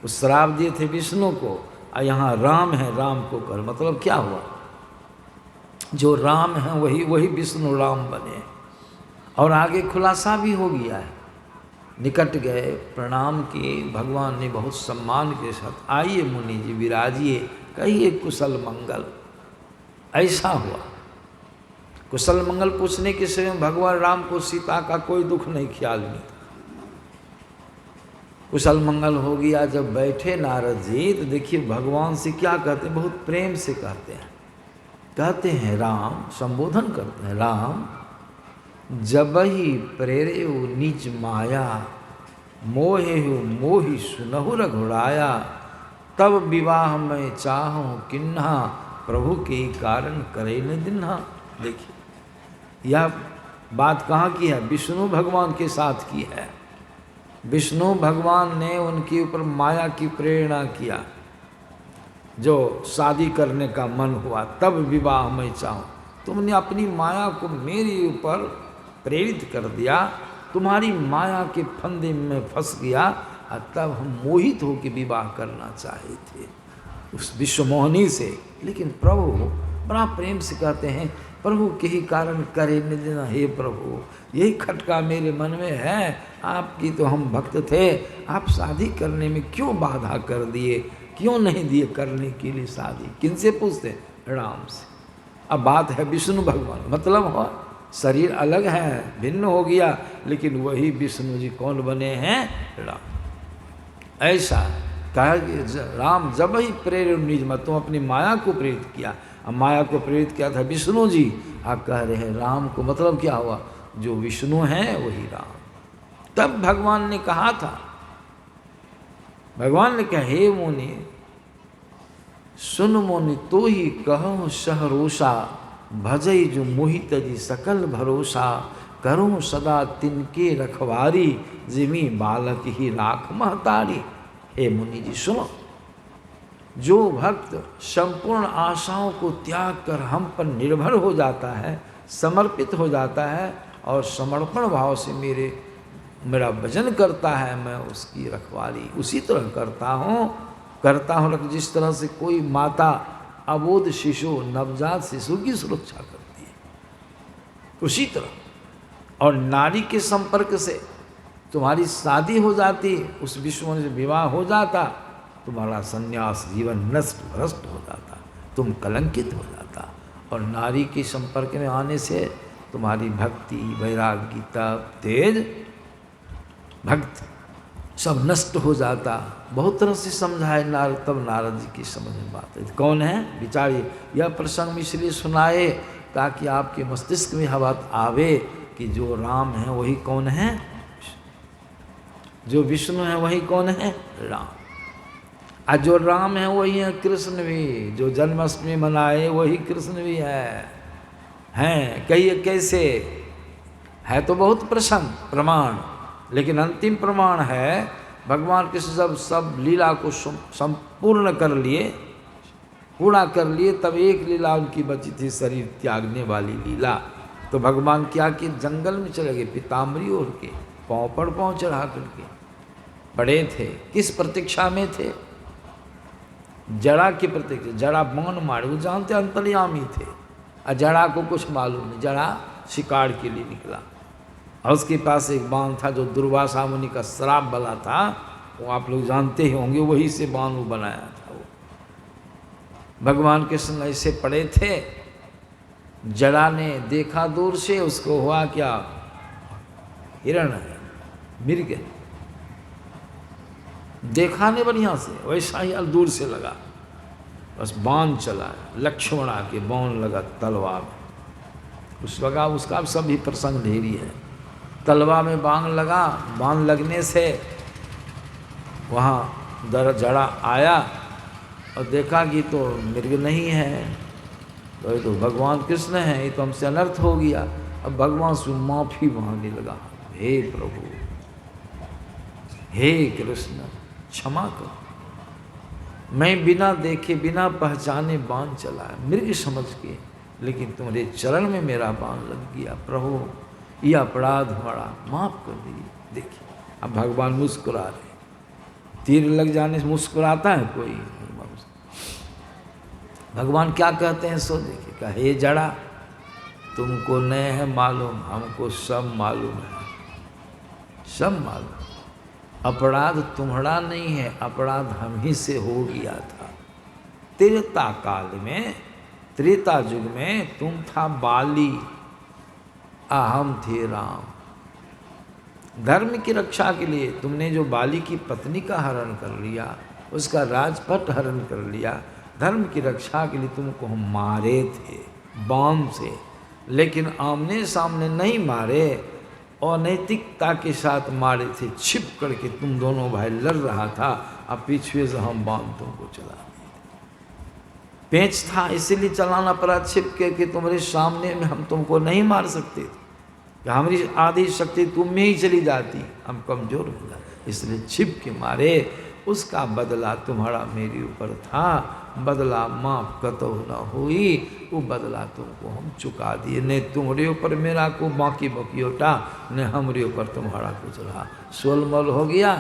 वो श्राप दिए थे विष्णु को, और यहाँ राम है, राम को कर, मतलब क्या हुआ, जो राम है वही विष्णु राम बने। और आगे खुलासा भी हो गया है। निकट गए, प्रणाम किए, भगवान ने बहुत सम्मान के साथ, आइए मुनि जी विराजिए, कहिए कुशल मंगल। ऐसा हुआ। कुशल मंगल पूछने के समय भगवान राम को सीता का कोई दुख नहीं, ख्याल नहीं था। कुशल मंगल हो गया। जब बैठे नारद जी तो देखिए भगवान से क्या कहते हैं, बहुत प्रेम से कहते हैं। कहते हैं राम, संबोधन करते हैं, राम जब ही प्रेरे निज माया, मोहे मोहि सुनहु रघुराया, तब विवाह में चाहूँ किन्हा, प्रभु के कारण करे न दिन्हा। देखिए यह बात कहाँ की है, विष्णु भगवान के साथ की है। विष्णु भगवान ने उनके ऊपर माया की प्रेरणा किया, जो शादी करने का मन हुआ, तब विवाह में चाहूँ। तुमने अपनी माया को मेरे ऊपर प्रेरित कर दिया, तुम्हारी माया के फंदे में फंस गया, और तब हम मोहित होकर विवाह करना चाहे थे उस विश्वमोहिनी से। लेकिन प्रभु बड़ा प्रेम से कहते हैं, प्रभु के ही कारण करे न देना, हे प्रभु यही खटका मेरे मन में है, आपकी तो हम भक्त थे, आप शादी करने में क्यों बाधा कर दिए, क्यों नहीं दिए करने के लिए शादी? किनसे पूछते? राम से। अब बात है विष्णु भगवान, मतलब हो शरीर अलग है, भिन्न हो गया, लेकिन वही विष्णु जी कौन बने हैं? राम। ऐसा कहा कि राम जब ही प्रेरित निज मत, तुम अपनी माया को प्रेरित किया। अब माया को प्रेरित किया था विष्णु जी, आप कह रहे हैं राम को, मतलब क्या हुआ, जो विष्णु हैं वही राम। तब भगवान ने कहा था, भगवान ने कहा हे मुनि सुन मुनि तो ही कहूँ सहरोषा, भजई जो मोहित जी सकल भरोसा, करूँ सदा तिनके रखवारी, जिमी बालक ही राख महतारी। हे मुनि जी सुनो, जो भक्त संपूर्ण आशाओं को त्याग कर हम पर निर्भर हो जाता है, समर्पित हो जाता है और समर्पण भाव से मेरा भजन करता है, मैं उसकी रखवाली उसी तरह करता हूँ जिस तरह से कोई माता अबोध शिशु नवजात शिशु की सुरक्षा करती है, उसी तरह। और नारी के संपर्क से तुम्हारी शादी हो जाती, उस विश्व से विवाह हो जाता, तुम्हारा संन्यास जीवन नष्ट भ्रष्ट हो जाता, तुम कलंकित हो जाता। और नारी के संपर्क में आने से तुम्हारी भक्ति, वैराग्य, तप, तेज, भक्ति सब नष्ट हो जाता। बहुत तरह से समझाए नारद, तब नारद जी की समझ में बात है। कौन है विचारिए, यह प्रसंग इसलिए सुनाए ताकि आपके मस्तिष्क में यह बात आवे कि जो राम है वही कौन है, जो विष्णु है वही कौन है, राम। और जो राम है वही है कृष्ण भी, जो जन्माष्टमी मनाए वही कृष्ण भी हैं। कहिए कैसे है, तो बहुत प्रसंग प्रमाण, लेकिन अंतिम प्रमाण है भगवान कृष्ण जब सब लीला को संपूर्ण कर लिए, पूरा कर लिए, तब एक लीला उनकी बची थी, शरीर त्यागने वाली लीला। तो भगवान क्या कि जंगल में चले गए, पीताम्बरी ओढ़ के, पाँव पर पाँव चढ़ा करके पड़े थे। किस प्रतीक्षा में थे, जड़ा की प्रतीक्षा। जड़ा बाण मारे, वो जानते अंतर्यामी थे, और जड़ा को कुछ मालूम नहीं, जड़ा शिकार के लिए निकला। और उसके पास एक बाण था जो दुर्वासा मुनि का श्राप वाला था, वो आप लोग जानते ही होंगे, वही से बाण वो बनाया था। वो भगवान कृष्ण ऐसे पड़े थे, जड़ा ने देखा दूर से, उसको हुआ क्या, हिरण है, मिर्ग है, देखा नहीं बढ़िया से, वैसा ही दूर से लगा, बस बाण चला, लक्ष्मण आके बाण लगा तलवा में, उस लगा, उसका सभी प्रसंग ढेरी है। तलवा में बाण लगा, बाण लगने से वहाँ जड़ा आया और देखा कि तो मृग नहीं है, तो ये तो भगवान कृष्ण हैं, ये तो हमसे अनर्थ हो गया। अब भगवान से माफी मांगने लगा, हे प्रभु, हे कृष्ण क्षमा करो, मैं बिना देखे बिना पहचाने बाण चलाया, मृग समझ के, लेकिन तुम्हारे चरण में मेरा बाण लग गया। प्रभु ये अपराध हमारा माफ कर दीजिए। देखिए अब भगवान मुस्कुरा रहे, तीर लग जाने से मुस्कुराता है कोई? भगवान क्या कहते हैं सो देखिए, क्या हे जड़ा, तुमको नहीं है मालूम, हमको सब मालूम है, सब मालूम। अपराध तुम्हारा नहीं है, अपराध हम ही से हो गया था। त्रेता काल में, त्रेता युग में तुम था बाली, हम थे राम। धर्म की रक्षा के लिए तुमने जो बाली की पत्नी का हरण कर लिया, उसका राजपट हरण कर लिया, धर्म की रक्षा के लिए तुमको हम मारे थे बाण से, लेकिन आमने सामने नहीं मारे, अनैतिकता के साथ मारे थे, छिप करके तुम दोनों भाई लड़ रहा था, अब पीछे से हम बाण तुमको चला दिए। पेंच था इसीलिए चलाना पड़ा छिप के कि तुम्हारे सामने में हम तुमको नहीं मार सकते थे, हमारी आधी शक्ति तुम में ही चली जाती, हम कमजोर हो जाते, इसलिए छिप के मारे। उसका बदला तुम्हारा मेरे ऊपर था, बदला माफ कतो न हुई, वो बदला तुमको हम चुका दिए। न तुम्हारे ऊपर मेरा को बाकी बकियोटा, न हमारे ऊपर तुम्हारा कुछ रहा, सोलमल हो गया,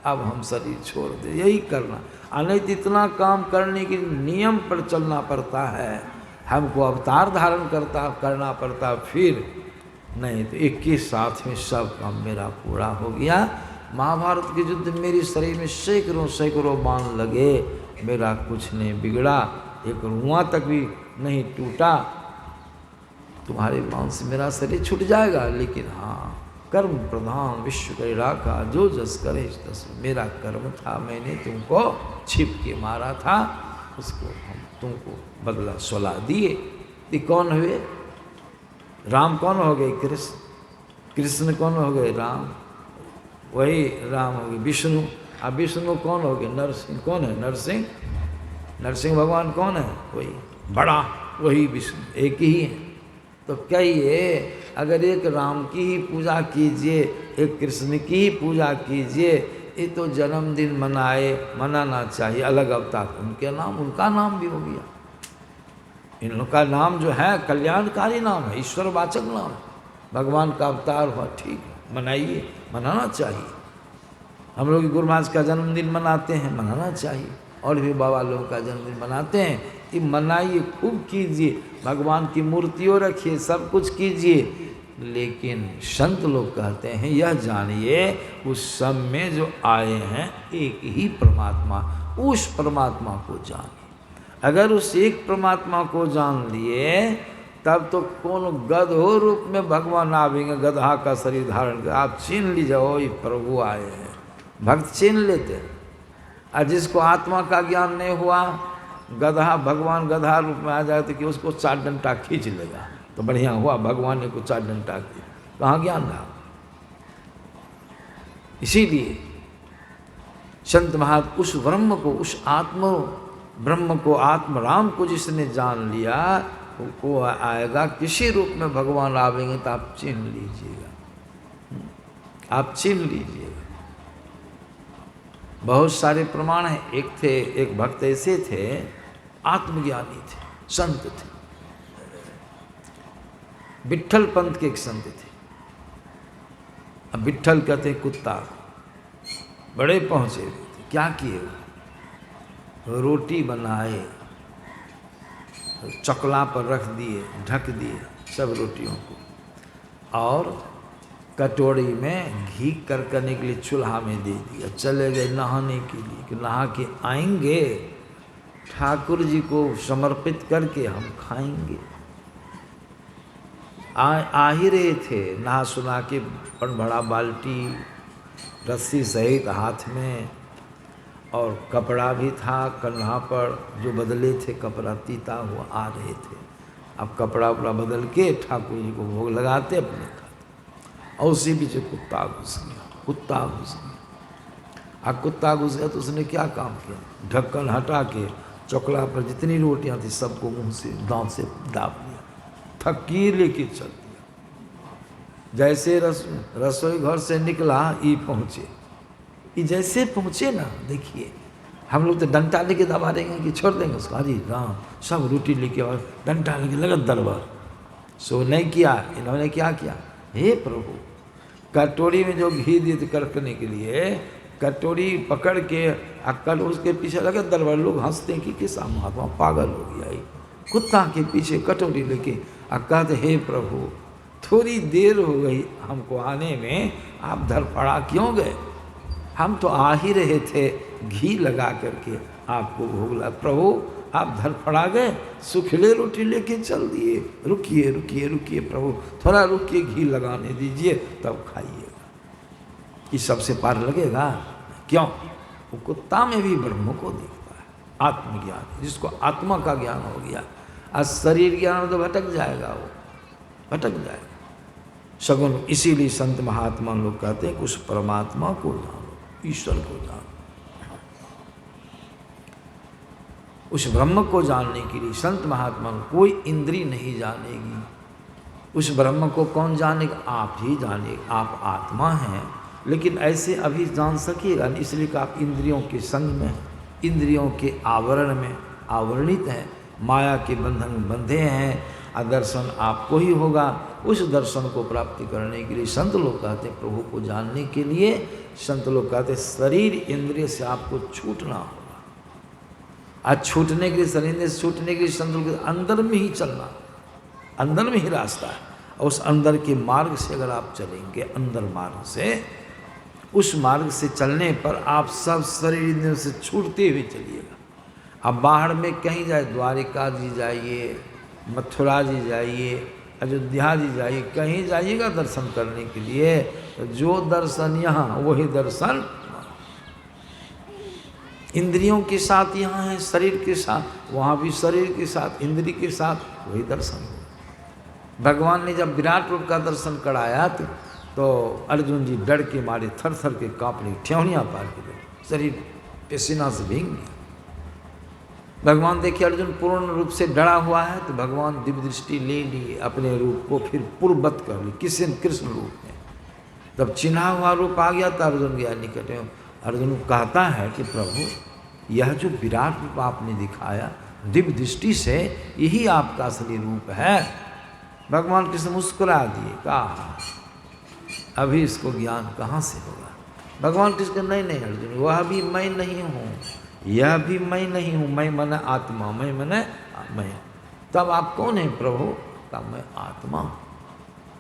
अब हम शरीर छोड़ दे। यही करना, नहीं तो इतना काम करने के नियम पर चलना पड़ता है, हमको अवतार धारण करना पड़ता, फिर नहीं तो एक के साथ में सब काम मेरा पूरा हो गया। महाभारत के युद्ध में मेरे शरीर में सैकड़ों बाण लगे, मेरा कुछ नहीं बिगड़ा, एक रुआ तक भी नहीं टूटा। तुम्हारे बाण से मेरा शरीर छूट जाएगा, लेकिन हाँ कर्म प्रधान विश्व करे राखा, जो जस करे तस, मेरा कर्म था, मैंने तुमको छिप के मारा था, उसको हम तुमको बदला सुला दिए। ये कौन हुए? राम कौन हो गए? कृष्ण। कृष्ण कौन हो गए? राम। वही राम हो गए विष्णु। अब विष्णु कौन हो गए? नरसिंह। कौन है नरसिंह? नरसिंह भगवान कौन है? वही बड़ा, वही विष्णु, एक ही है। तो कहिए अगर एक राम की ही पूजा कीजिए, एक कृष्ण की ही पूजा कीजिए, ये तो जन्मदिन मनाना चाहिए, अलग अवतार उनके नाम, उनका नाम भी हो गया। इनका नाम जो है कल्याणकारी नाम है, ईश्वरवाचक नाम, भगवान का अवतार हुआ, ठीक है, मनाइए, मनाना चाहिए। हम लोग गुरु महाराज का जन्मदिन मनाते हैं, मनाना चाहिए, और भी बाबा लोगों का जन्मदिन मनाते हैं, कि मनाइए, खूब कीजिए, भगवान की मूर्तियों रखिए, सब कुछ कीजिए। लेकिन संत लोग कहते हैं यह जानिए उस सब में जो आए हैं एक ही परमात्मा, उस परमात्मा को जानिए। अगर उस एक परमात्मा को जान लिए तब तो कौन गधो रूप में भगवान आवेंगे, गधा का शरीर धारण कर, आप छीन लीजिए, ओ प्रभु आए हैं, भक्त छीन लेते हैं। और जिसको आत्मा का ज्ञान नहीं हुआ, गधा भगवान गधा रूप में आ जाए तो कि उसको 4 डंडा खींच लेगा, तो बढ़िया हुआ भगवान ने को 4 डंडा किया, कहाँ ज्ञान रहा। इसीलिए संत महात्मा उस ब्रह्म को, उस आत्म ब्रह्म को, आत्म राम को जिसने जान लिया वो आएगा, किसी रूप में भगवान आवेंगे तो आप चिन्ह लीजिएगा, आप चिन्ह लीजिएगा। बहुत सारे प्रमाण हैं। एक भक्त ऐसे थे, आत्मज्ञानी थे, संत थे, विट्ठल पंथ के एक संत थे। अब विट्ठल कहते हैं कुत्ता, बड़े पहुंचे थे। क्या किए? रोटी बनाए, चकला पर रख दिए, ढक दिए सब रोटियों को, और कटोरी में घी करने के लिए चूल्हा में दे दिया। चले गए नहाने के लिए, कि नहा के आएंगे ठाकुर जी को समर्पित करके हम खाएंगे। आ ही रहे थे, नहा सुना के बड़ा बाल्टी रस्सी सहित हाथ में, और कपड़ा भी था कन्हा पर, जो बदले थे कपड़ा तीता हुआ आ रहे थे। अब कपड़ा उपड़ा बदल के ठाकुर जी को भोग लगाते, अपने खाते, और उसी बीच कुत्ता घुस गया। कुत्ता घुस गया। अब कुत्ता घुस गया तो उसने क्या काम किया? ढक्कन हटा के चकला पर जितनी रोटियां थी सबको मुंह से दांत से दाब लिया, फकीर लेके चल दिया। जैसे रसोई घर से निकला, ये पहुँचे, ये जैसे पहुँचे ना, देखिए हम लोग तो डंटा लेके दबा देंगे कि छोड़ देंगे उसको, अरे राम, सब रोटी लेके और डंटा लेके लगत दरबार। सो नहीं किया, इन्होंने क्या किया? हे प्रभु, कटोरी में जो घी दिए करने के लिए, कटोरी पकड़ के अक्कल उसके पीछे लगे दरबार। लोग हंसते हैं कि किसा महात्मा पागल हो गया, कुत्ता के पीछे कटोरी लेके। अब कहते हे प्रभु, थोड़ी देर हो गई हमको आने में, आप धरफड़ा क्यों गए? हम तो आ ही रहे थे, घी लगा करके आपको भोग लगा। प्रभु आप धरफड़ा गए, सूखले रोटी लेके चल दिए। रुकिए रुकिए रुकिए प्रभु, थोड़ा रुकिए, घी लगाने दीजिए तब खाइएगा। ये सबसे पार लगेगा क्यों? वो कुत्ता में भी ब्रह्म को देखता है, आत्मज्ञान, जिसको आत्मा का ज्ञान हो गया। आज शरीर ज्ञान तो भटक जाएगा, वो भटक जाएगा सगुन। इसीलिए संत महात्मा लोग कहते हैं कि उस परमात्मा को जानो, ईश्वर को जानो। उस ब्रह्म को जानने के लिए संत महात्मा कोई इंद्री नहीं जानेगी। उस ब्रह्म को कौन जानेगा? आप ही जानेगा। आप आत्मा हैं, लेकिन ऐसे अभी जान सकिएगा नहीं, इसलिए कि आप इंद्रियों के संग में, इंद्रियों के आवरण में आवरणित हैं, माया के बंधन में बंधे हैं। दर्शन आपको ही होगा। उस दर्शन को प्राप्ति करने के लिए संत लोग कहते हैं, प्रभु को जानने के लिए संत लोग कहते हैं शरीर इंद्रिय से आपको छूटना होगा। आज छूटने के लिए, शरीर से छूटने के लिए संत लोग अंदर में ही चलना, अंदर में ही रास्ता है। और उस अंदर के मार्ग से अगर आप चलेंगे, अंदर मार्ग से, उस मार्ग से चलने पर आप सब शरीर इंद्रियों से छूटते हुए चलिएगा। अब बाहर में कहीं जाए, द्वारिका जी जाइए, मथुरा जी जाइए, अयोध्या जी जाइए, कहीं जाइएगा दर्शन करने के लिए, तो जो दर्शन यहाँ वही दर्शन इंद्रियों के साथ यहाँ है, शरीर के साथ, वहाँ भी शरीर के साथ, इंद्रिय के साथ वही दर्शन। भगवान ने जब विराट रूप का दर्शन कराया तो तो अर्जुन जी डर के मारे थर थर के कांपने, ठेवनियाँ पार के गए, शरीर पसीना से भीग गया। भगवान देखिए अर्जुन पूर्ण रूप से डरा हुआ है, तो भगवान दिव्य दृष्टि ले ली, अपने रूप को फिर पूर्ववत कर ली, कृष्ण रूप में। तब चिन्हा हुआ रूप आ गया था अर्जुन गया निकट में। अर्जुन कहता है कि प्रभु यह जो विराट रूप आपने दिखाया दिव्य दृष्टि से, यही आपका असली रूप है। भगवान कृष्ण मुस्कुरा दिए, कहा अभी इसको ज्ञान कहाँ से होगा। भगवान कृष्ण नहीं नहीं अर्जुन, वह भी मैं नहीं हूँ, यह भी मैं नहीं हूँ, मैं मन आत्मा, मैं मन मैं। तब आप कौन है प्रभु? तब मैं आत्मा हूँ।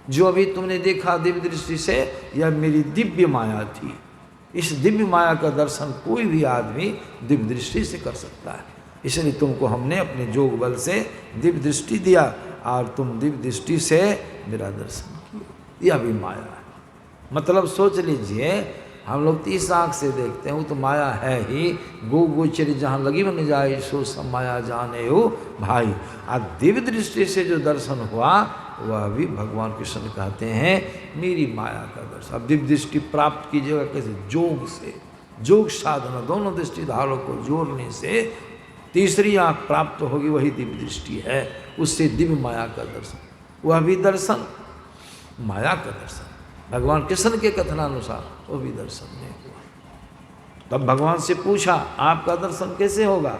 जो अभी तुमने देखा दिव्य दृष्टि से, यह मेरी दिव्य माया थी। इस दिव्य माया का दर्शन कोई भी आदमी दिव्य दृष्टि से कर सकता है। इसलिए तुमको हमने अपने जोग बल से दिव्य दृष्टि दिया और तुम दिव्य दृष्टि से मेरा दर्शन किए। यह भी माया है। मतलब सोच लीजिए, हम लोग 30 आँख से देखते हैं, वो तो माया है ही। गो गोचरी जहाँ लगी बन जाए, सो सब माया जाने हो भाई। आज दिव्य दृष्टि से जो दर्शन हुआ वह भी भगवान कृष्ण कहते हैं मेरी माया का दर्शन। अब दिव्य दृष्टि प्राप्त कीजिएगा कैसे? जोग से, जोग साधना, दोनों दृष्टि धारों को जोड़ने से तीसरी आँख प्राप्त होगी, वही दिव्य दृष्टि है। उससे दिव्य माया का दर्शन, वह भी दर्शन, माया का दर्शन भगवान कृष्ण के कथनानुसार वो भी दर्शन नहीं हुआ। तब भगवान से पूछा आपका दर्शन कैसे होगा,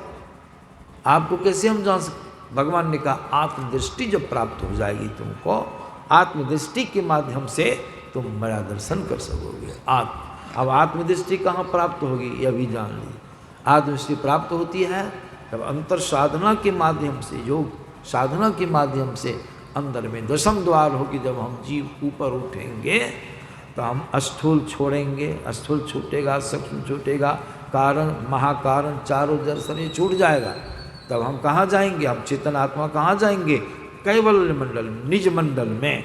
आपको कैसे हम जान सकते? भगवान ने कहा आत्मदृष्टि जब प्राप्त हो जाएगी तुमको, आत्मदृष्टि के माध्यम से तुम मेरा दर्शन कर सकोगे। अब आत्मदृष्टि कहाँ प्राप्त होगी यह भी जान लीजिए। आत्मदृष्टि प्राप्त होती है तब अंतर साधना के माध्यम से, योग साधना के माध्यम से अंदर में दशम द्वार होगी। जब हम जीव ऊपर उठेंगे तो हम स्थूल छोड़ेंगे, स्थूल छूटेगा, सूक्ष्म छूटेगा, कारण महाकारण चारों जड़ शरीर छूट जाएगा। तब हम कहाँ जाएंगे? हम चेतन आत्मा कहाँ जाएंगे? कैवल्य मंडल, निज मंडल में।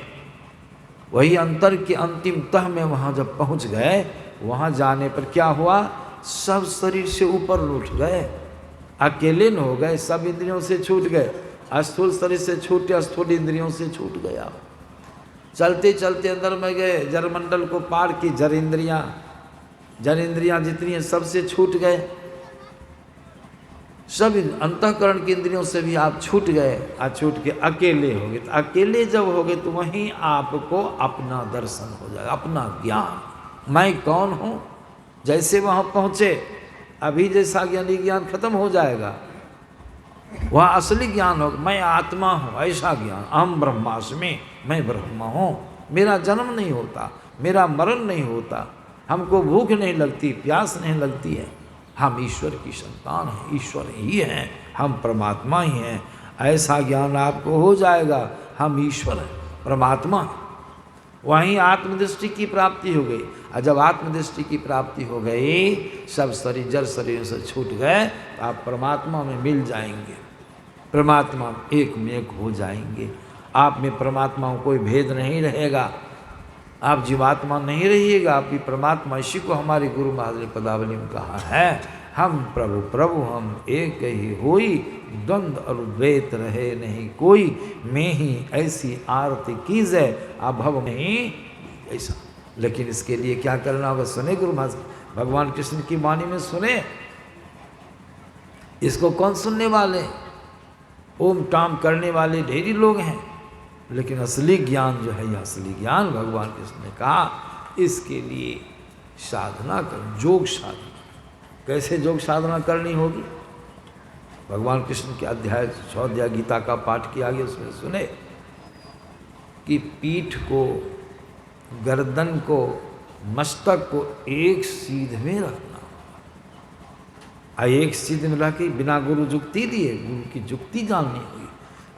वही अंतर के अंतिम तह में वहाँ जब पहुँच गए, वहाँ जाने पर क्या हुआ? सब शरीर से ऊपर उठ गए, अकेले न हो गए, सब इंद्रियों से छूट गए। स्थूल शरीर से छूटे, स्थूल इंद्रियों से छूट गया। चलते चलते अंदर में गए, जड़ मंडल को पार की, जड़ इंद्रियां जितनी हैं सबसे छूट गए। सब अंतःकरण की इंद्रियों से भी आप छूट गए, और छूट के अकेले हो गए। तो अकेले जब हो गए तो वहीं आपको अपना दर्शन हो जाएगा, अपना ज्ञान, मैं कौन हूँ। जैसे वहाँ पहुँचे, अभी जैसा ज्ञानी ज्ञान खत्म हो जाएगा, वह असली ज्ञान हो, मैं आत्मा हूँ, ऐसा ज्ञान। अहम ब्रह्मास्मि, मैं ब्रह्म हूँ, मेरा जन्म नहीं होता, मेरा मरण नहीं होता, हमको भूख नहीं लगती, प्यास नहीं लगती है, हम ईश्वर की संतान हैं, ईश्वर ही हैं, हम परमात्मा ही हैं। ऐसा ज्ञान आपको हो जाएगा, हम ईश्वर हैं, परमात्मा हैं। वहीं आत्मदृष्टि की प्राप्ति हो गई। और जब आत्मदृष्टि की प्राप्ति हो गई, सब शरीर जड़ शरीर से छूट गए, तो आप परमात्मा में मिल जाएंगे, परमात्मा एक में एक हो जाएंगे। आप में परमात्मा में कोई भेद नहीं रहेगा, आप जीवात्मा नहीं रहिएगा, आप भी परमात्मा। इसी को हमारे गुरु महाराज ने पदावली में कहा है, हम प्रभु प्रभु हम एक ही होई, द्वंद्व और द्वैत रहे नहीं कोई, मैं ही ऐसी आरती कीजे अभव नहीं ऐसा। लेकिन इसके लिए क्या करना होगा? सुने गुरु महाराज भगवान कृष्ण की वाणी में सुने। इसको कौन सुनने वाले? ओम टाम करने वाले ढेरी लोग हैं, लेकिन असली ज्ञान जो है, यह असली ज्ञान भगवान कृष्ण ने कहा इसके लिए साधना कर, योग साधना। कैसे योग साधना करनी होगी? भगवान कृष्ण के अध्याय 6 अध्याय गीता का पाठ किया गया, उसमें सुने कि पीठ को, गर्दन को, मस्तक को एक सीध में रखना। एक सीध में रख के बिना गुरु जुक्ति दिए, गुरु की जुक्ति जाननी होगी।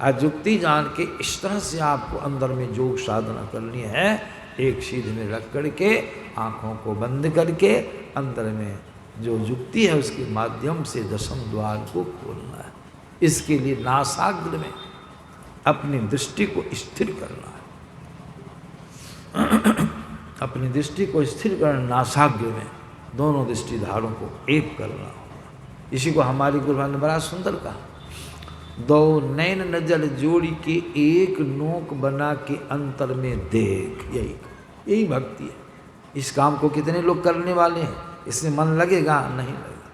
आज जुक्ति जान के इस तरह से आपको अंदर में योग साधना करनी है। एक सीध में रख करके, आँखों को बंद करके, अंदर में जो जुक्ति है उसके माध्यम से दशम द्वार को खोलना है। इसके लिए नासाग्र में अपनी दृष्टि को स्थिर करना है। अपनी दृष्टि को स्थिर करना, नासाग्र में दोनों दृष्टि धारों को एक करना होगा। इसी को हमारी गुरु ने बड़ा सुंदर कहा, दो नैन नजर जोड़ी के एक नोक बना के अंतर में देख। यही यही भक्ति है। इस काम को कितने लोग करने वाले हैं, इसमें मन लगेगा? नहीं लगेगा।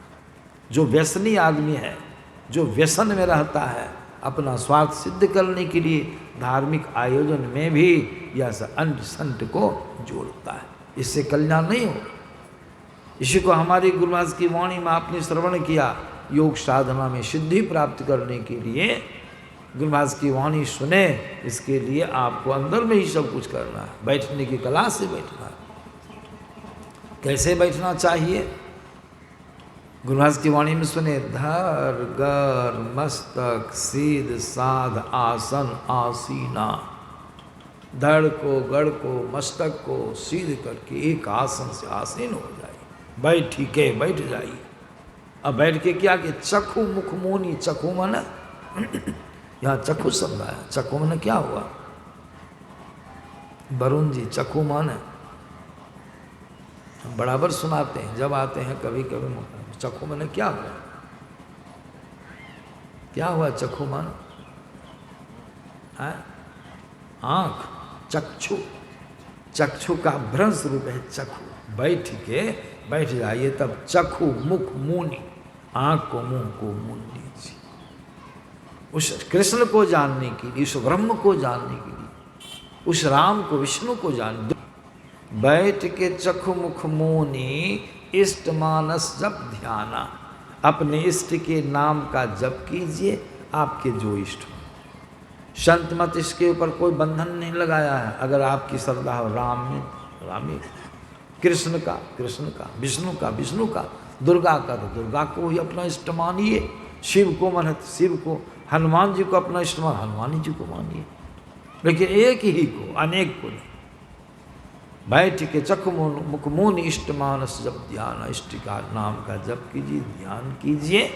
जो व्यसनी आदमी है, जो व्यसन में रहता है, अपना स्वार्थ सिद्ध करने के लिए धार्मिक आयोजन में भी यह अंट संट को जोड़ता है, इससे कल्याण नहीं हो। इसी को हमारी गुरु महाराज की वाणी में आपने श्रवण किया, योग साधना में सिद्धि प्राप्त करने के लिए गुरु महाराज की वाणी सुने, इसके लिए आपको अंदर में ही सब कुछ करना है। बैठने की कला से बैठना है। कैसे बैठना चाहिए? गुरु महाराज की वाणी में सुने, धर गर मस्तक सीध साध आसन आसीना। धड़ को गढ़ को मस्तक को सीध करके एक आसन से आसीन हो जाए, बैठी के बैठ जाइए। अब बैठ के क्या कि चखु मुख मोनी, चखु मन यहाँ चखु शब्द आया, चखु मन क्या हुआ? वरुण जी चखु मन बराबर सुनाते हैं, जब आते हैं कभी कभी। चखु मन क्या हुआ? क्या हुआ चखु मन? आँख, चक्षु, चक्षु का भ्रंश रूप है चखु। बैठ के बैठ जाइए, तब चखु मुख मुनि, आँख को मुंह को मूंद लीजिए। उस कृष्ण को जानने के लिए, उस ब्रह्म को जानने के लिए, उस राम को विष्णु को जानने, बैठ के चखु मुख मुनि इष्ट मानस जप ध्याना। अपने इष्ट के नाम का जप कीजिए, आपके जो इष्ट हो। संत मत इसके ऊपर कोई बंधन नहीं लगाया है। अगर आपकी श्रद्धा हो राम में, राम में, कृष्ण का कृष्ण का, विष्णु का विष्णु का, दुर्गा का तो दुर्गा को ही अपना इष्ट मानिए, शिव को मन शिव को, हनुमान जी को अपना इष्ट मान, हनुमान जी को मानिए। लेकिन एक ही को, अनेक को नहीं। बैठ के चख मुख मून इष्ट मानस जब ध्यान, इष्ट का नाम का जप कीजिए, ध्यान कीजिए।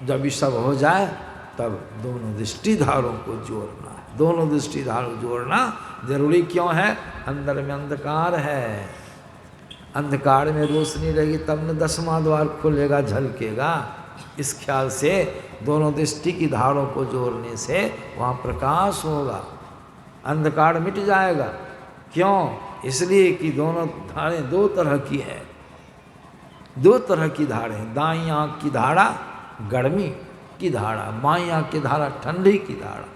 जब ये सब हो जाए तब दोनों दृष्टिधारों को जोड़ना है। दोनों दृष्टिधारों जोड़ना जरूरी क्यों है? अंदर में अंधकार है, अंधकार में रोशनी रहेगी तब न 10वां द्वार खुलेगा, झलकेगा। इस ख्याल से दोनों दृष्टि की धारों को जोड़ने से वहाँ प्रकाश होगा, अंधकार मिट जाएगा। क्यों? इसलिए कि दोनों धारें दो तरह की है, दो तरह की धारें। दाईं आँख की धारा गर्मी की धारा, बाईं आँख की धारा ठंडी की धारा।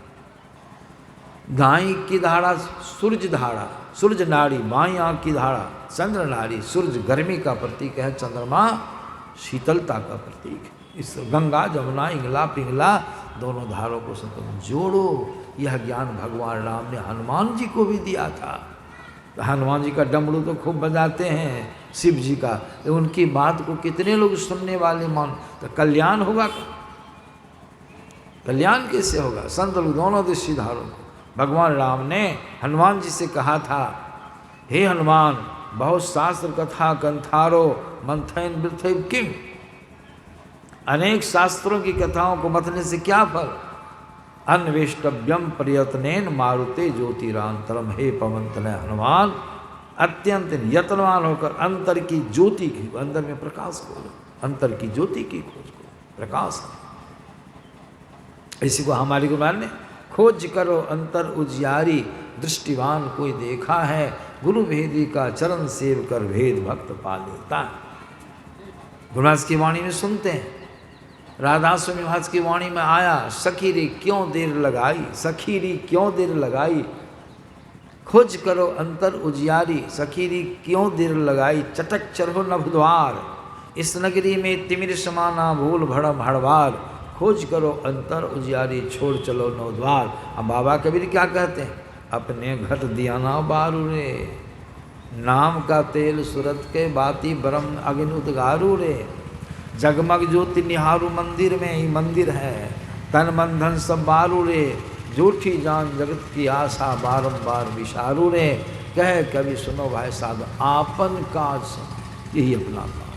दाईं की धारा सूर्य धारा, सूर्य नाड़ी, बाईं आँख की धारा चंद्र नाड़ी। सूर्य गर्मी का प्रतीक है, चंद्रमा शीतलता का प्रतीक है। इस गंगा जमुना इंगला पिंगला दोनों धारों को तुम जोड़ो। यह ज्ञान भगवान राम ने हनुमान जी को भी दिया था। तो हनुमान जी का डमरू तो खूब बजाते हैं, शिव जी का, तो उनकी बात को कितने लोग सुनने वाले मान, तो कल्याण होगा। कल्याण कैसे होगा? संत लोग दोनों दृष्टिधारों को, भगवान राम ने हनुमान जी से कहा था, हे हनुमान, बहुत शास्त्र कथा कंथारो मंथन वृथैव किम। अनेक शास्त्रों की कथाओं को मथने से क्या फल? अन्वेष्टव्यम प्रयत्नेन मारुते ज्योतिरांतरम। हे पवन तनय हनुमान, अत्यंत यत्नवान होकर अंतर की ज्योति की, अंदर में प्रकाश खोलो, अंतर की ज्योति की खोज करो, प्रकाश। इसी को हमारी गुरुवार ने खोज करो अंतर उजियारी, दृष्टिवान कोई देखा है, गुरु भेदी का चरण सेव कर भेद भक्त पा लेता है। गुरुदास की वाणी में सुनते हैं, राधा स्वामी महाराज की वाणी में आया, सखी रे क्यों देर लगाई, सखी री क्यों देर लगाई, खोज करो अंतर उजियारी, सखी री क्यों देर लगाई, चटक चढ़ो नभद्वार, इस नगरी में तिमिर समाना भूल भड़म हड़वार, खोज करो अंतर उजियारी, छोड़ चलो नौ द्वार। अब बाबा कबीर क्या कहते हैं? अपने घट दिया ना बारू रे, नाम का तेल सूरत के बाती ब्रह्म अग्नि उद्गारू रे, जगमग ज्योति निहारू मंदिर में ही मंदिर है, तन मन धन सब बारू रे, झूठी जान जगत की आशा बारंबार विशारू रे, कहे कभी सुनो भाई साहब आपन काज, यही अपना काम,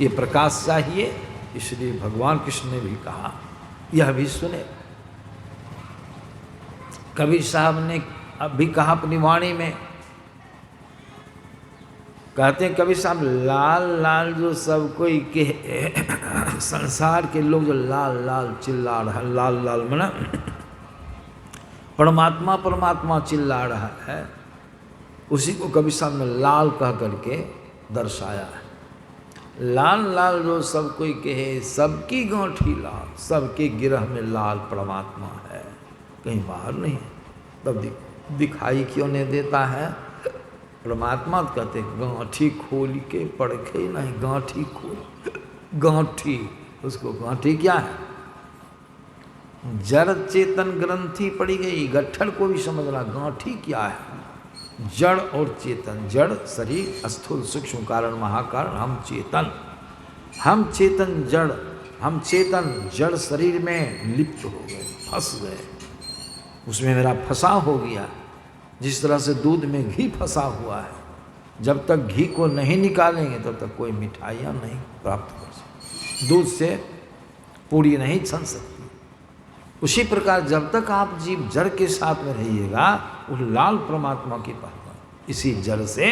ये प्रकाश चाहिए। इसलिए भगवान कृष्ण ने भी कहा, यह भी सुने। कबीर साहब ने अभी कहा अपनी वाणी में, कहते हैं कबीर साहब, लाल लाल जो सब कोई के संसार के लोग जो लाल लाल चिल्ला रहा है, लाल लाल मना परमात्मा परमात्मा चिल्ला रहा है, उसी को कबीर साहब ने लाल कह करके दर्शाया है। लाल लाल जो सब कोई कहे, सबकी गांठी लाल, सबके गिरह में लाल परमात्मा है, कहीं बाहर नहीं है। तब दिखाई क्यों नहीं देता है? परमात्मा कहते गांठी खोल के पड़खे नहीं, गांठी खोल, गांठी, उसको गांठी क्या है? जड़ चेतन ग्रंथि पड़ी गई, गट्ठर को भी समझना। गांठी क्या है? जड़ और चेतन। जड़ शरीर, स्थूल सूक्ष्म कारण महाकारण, हम चेतन। हम चेतन जड़, हम चेतन जड़ शरीर में लिप्त हो गए, फंस गए, उसमें मेरा फंसाव हो गया। जिस तरह से दूध में घी फंसा हुआ है, जब तक घी को नहीं निकालेंगे तब तक कोई मिठाइयाँ नहीं प्राप्त कर सकते, दूध से पूरी नहीं छन सकती। उसी प्रकार जब तक आप जीव जड़ के साथ में रहिएगा, उस लाल परमात्मा की पहचान, इसी जड़ से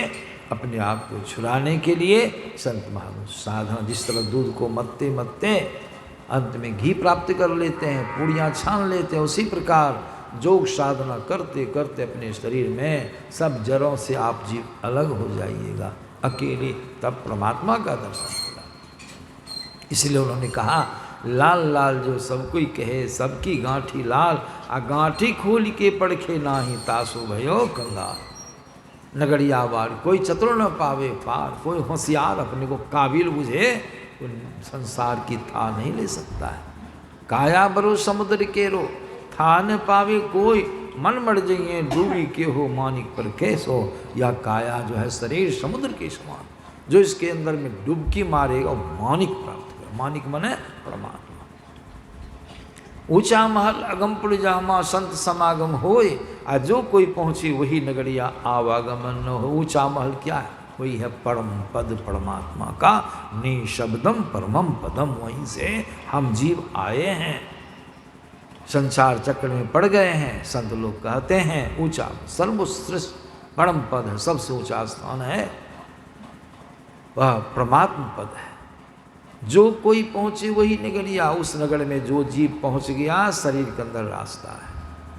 अपने आप को छुड़ाने के लिए संत महापुरुष साधना, जिस तरह दूध को मत्ते मत्ते अंत में घी प्राप्त कर लेते हैं, पूड़ियाँ छान लेते हैं, उसी प्रकार योग साधना करते करते अपने शरीर में सब जड़ों से आप जीव अलग हो जाइएगा, अकेले, तब परमात्मा का दर्शन होगा। इसलिए उन्होंने कहा लाल लाल जो सब कोई कहे, सबकी गांठी लाल, आ गांठी खोल के पड़खे नाही, तासु भयो कंगाल। नगड़िया बार कोई चतुर न पावे पार, कोई होशियार अपने को काबिल बुझे तो संसार की था नहीं ले सकता है। काया बरो समुद्र के रो, था न पावे कोई, मन मर जाइए डूबी के हो मानिक पर कैस हो। या काया जो है शरीर समुद्र के समान, जो इसके अंदर में डुबकी मारेगा वो मानिक प्राप्त करेगा। मानिक मने परमात्मा। ऊंचा महल अगमपुर जामा, संत समागम होए, आ जो कोई पहुँचे वही नगरिया आवागमन न हो। ऊंचा महल क्या है? वही है परम पद परमात्मा का निशब्दम परमम पदम, वहीं से हम जीव आए हैं, संसार चक्र में पड़ गए हैं। संत लोग कहते हैं ऊंचा सर्वश्रेष्ठ परम पद है, सबसे ऊंचा स्थान है वह परमात्मा पद है। जो कोई पहुँचे वही नगरिया, उस नगर में जो जीव पहुँच गया, शरीर के अंदर रास्ता है।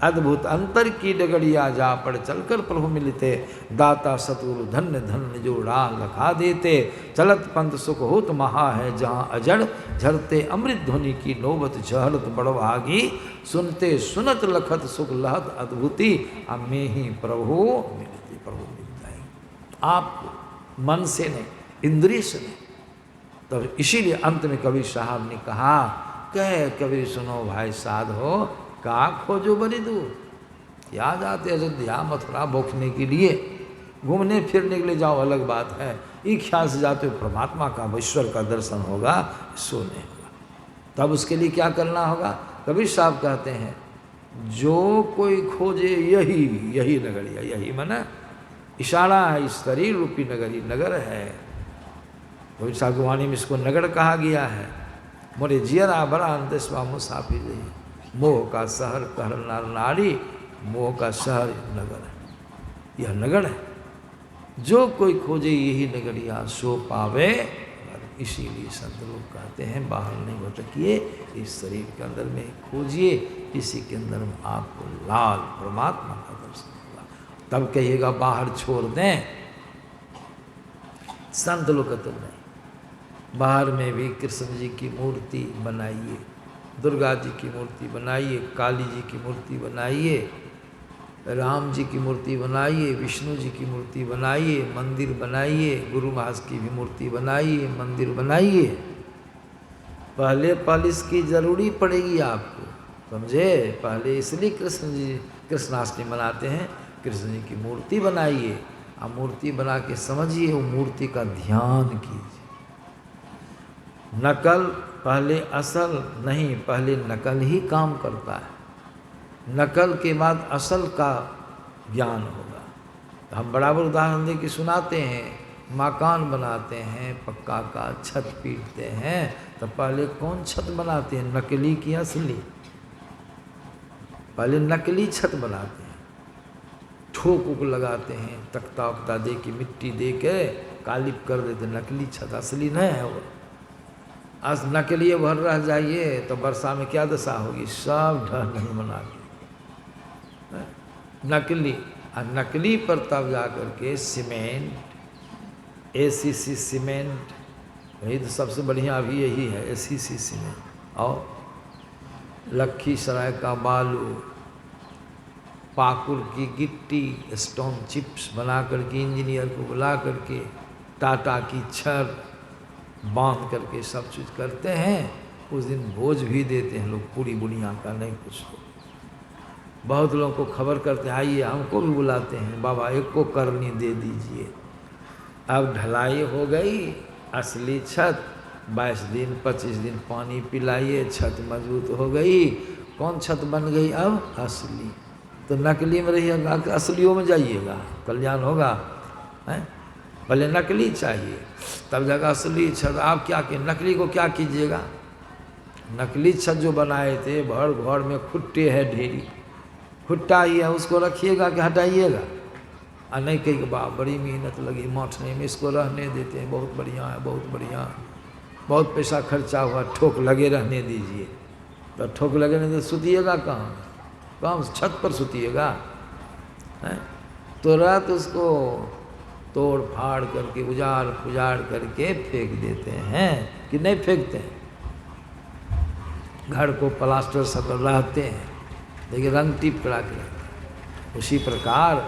अद्भुत अंतर की डगड़िया, जा पर चलकर प्रभु मिलते, दाता सतगुरु धन्य धन्य जो राह लखा देते। चलत पंथ सुख होत महा है, जहाँ अजड़ झरते अमृत ध्वनि की नौबत झहरत बड़भागी। सुनते सुनत लखत सुख लहत अद्भुति, हमें ही प्रभु मिलती। प्रभु मिलता है आपको मन से नहीं, इंद्रिय से नहीं। तब इसीलिए अंत में कबीर साहब ने कहा, कह कबीर सुनो भाई साध हो, का खोजो बड़ी दूर, क्या जाते अयोध्या मथुरा भोखने के लिए, घूमने फिरने के लिए जाओ अलग बात है, एक ख्याल से जाते हो परमात्मा का ईश्वर का दर्शन होगा, सो नहीं होगा। तब उसके लिए क्या करना होगा? कबीर साहब कहते हैं जो कोई खोजे यही यही नगरिया, यही मना इशारा है, इस शरीर रूपी नगरी नगर है। कबीर साहब की वाणी में इसको नगर कहा गया है। मोरे जियरा बड़ा अंतस्वा मुसाफिर रही, मोह का शहर कहर नार नारी, मोह का शहर नगर है, यह नगर है। जो कोई खोजे यही नगरिया, सो पावे। इसीलिए संत लोग कहते हैं बाहर नहीं भटकिए, इस शरीर के अंदर में खोजिए, इसी के अंदर में आपको लाल परमात्मा का दर्शन होगा। तब कहिएगा बाहर छोड़ दें। संत लोग कहते नहीं, बाहर में भी कृष्ण जी की मूर्ति बनाइए, दुर्गा जी की मूर्ति बनाइए, काली जी की मूर्ति बनाइए, राम जी की मूर्ति बनाइए, विष्णु जी की मूर्ति बनाइए, मंदिर बनाइए, गुरु महाराज की भी मूर्ति बनाइए, मंदिर बनाइए। पहले पालिश की जरूरी पड़ेगी आपको, समझे? पहले इसलिए कृष्णाष्टमी मनाते हैं, कृष्ण जी की मूर्ति बनाइए। आप मूर्ति बना के समझिए, वो मूर्ति का ध्यान कीजिए। नकल पहले असल नहीं, पहले नकल ही काम करता है, नकल के बाद असल का ज्ञान होगा। हम बराबर उदाहरण दे के सुनाते हैं, मकान बनाते हैं पक्का का, छत पीटते हैं, तो पहले कौन छत बनाते हैं, नकली की असली? पहले नकली छत बनाते हैं, ठोक उक लगाते हैं, तख्ता उख्ता दे के मिट्टी दे के कालिप कर देते, नकली छत, असली नहीं है वो। आज नकली भर रह जाइए तो वर्षा में क्या दशा होगी, सब ढह नहीं बना के नकली। और नकली पर तब जा कर के सीमेंट, ACC सीमेंट, यही तो सबसे बढ़िया अभी यही है, ACC सीमेंट। और लखीसराय का बालू, पाकुड़ की गिट्टी, स्टोन चिप्स बना करके इंजीनियर को बुला करके, टाटा की छड़ बांध करके सब चीज़ करते हैं। उस दिन भोज भी देते हैं लोग, पूरी बुनिया का, नहीं कुछ हो। बहुत लोगों को खबर करते हैं, आइए, हमको भी बुलाते हैं, बाबा एक को करनी दे दीजिए। अब ढलाई हो गई, असली छत 22 दिन 25 दिन पानी पिलाइए, छत मजबूत हो गई। कौन छत बन गई अब? असली। तो नकली में रहिएगा, असलियों में जाइएगा, कल्याण होगा। हैं? पहले नकली चाहिए, तब जगह असली छत। आप क्या कि नकली को क्या कीजिएगा? नकली छत जो बनाए थे, भर घर में खुट्टे है ढेरी, खुट्टा ही है, उसको रखिएगा कि हटाइएगा? और नहीं कहीं बाप बड़ी मेहनत लगी मौठने में, इसको रहने देते हैं, बहुत बढ़िया है, बहुत बढ़िया, बहुत पैसा खर्चा हुआ, ठोक लगे रहने दीजिए। तो ठोक लगे नहीं तो सुतिएगा कहाँ? कहाँ? छत पर सुतिएगा? हैं? तो रात उसको तोड़ फाड़ करके, उजाड़ पुजाड़ करके फेंक देते हैं कि नहीं फेंकते हैं? घर को प्लास्टर सब रहते हैं, देखिए रंग टिप करा के। उसी प्रकार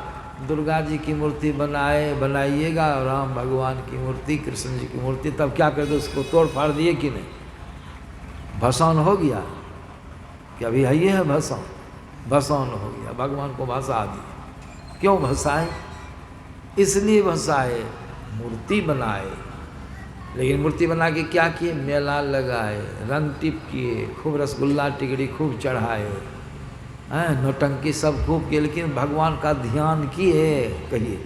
दुर्गा जी की मूर्ति बनाइएगा, राम भगवान की मूर्ति, कृष्ण जी की मूर्ति, तब क्या कर दो? उसको तोड़ फाड़ दिए कि नहीं? भसान हो गया कि अभी है ये है भसान? भसान हो गया, भगवान को भसा दिए। क्यों भसाए? इसलिए भसाए, मूर्ति बनाए। लेकिन मूर्ति बना के क्या किए? मेला लगाए, रंग टिप किए, खूब रसगुल्ला टिकड़ी खूब चढ़ाए, हैं, नौटंकी सब खूब किए, लेकिन भगवान का ध्यान किए? कहिए,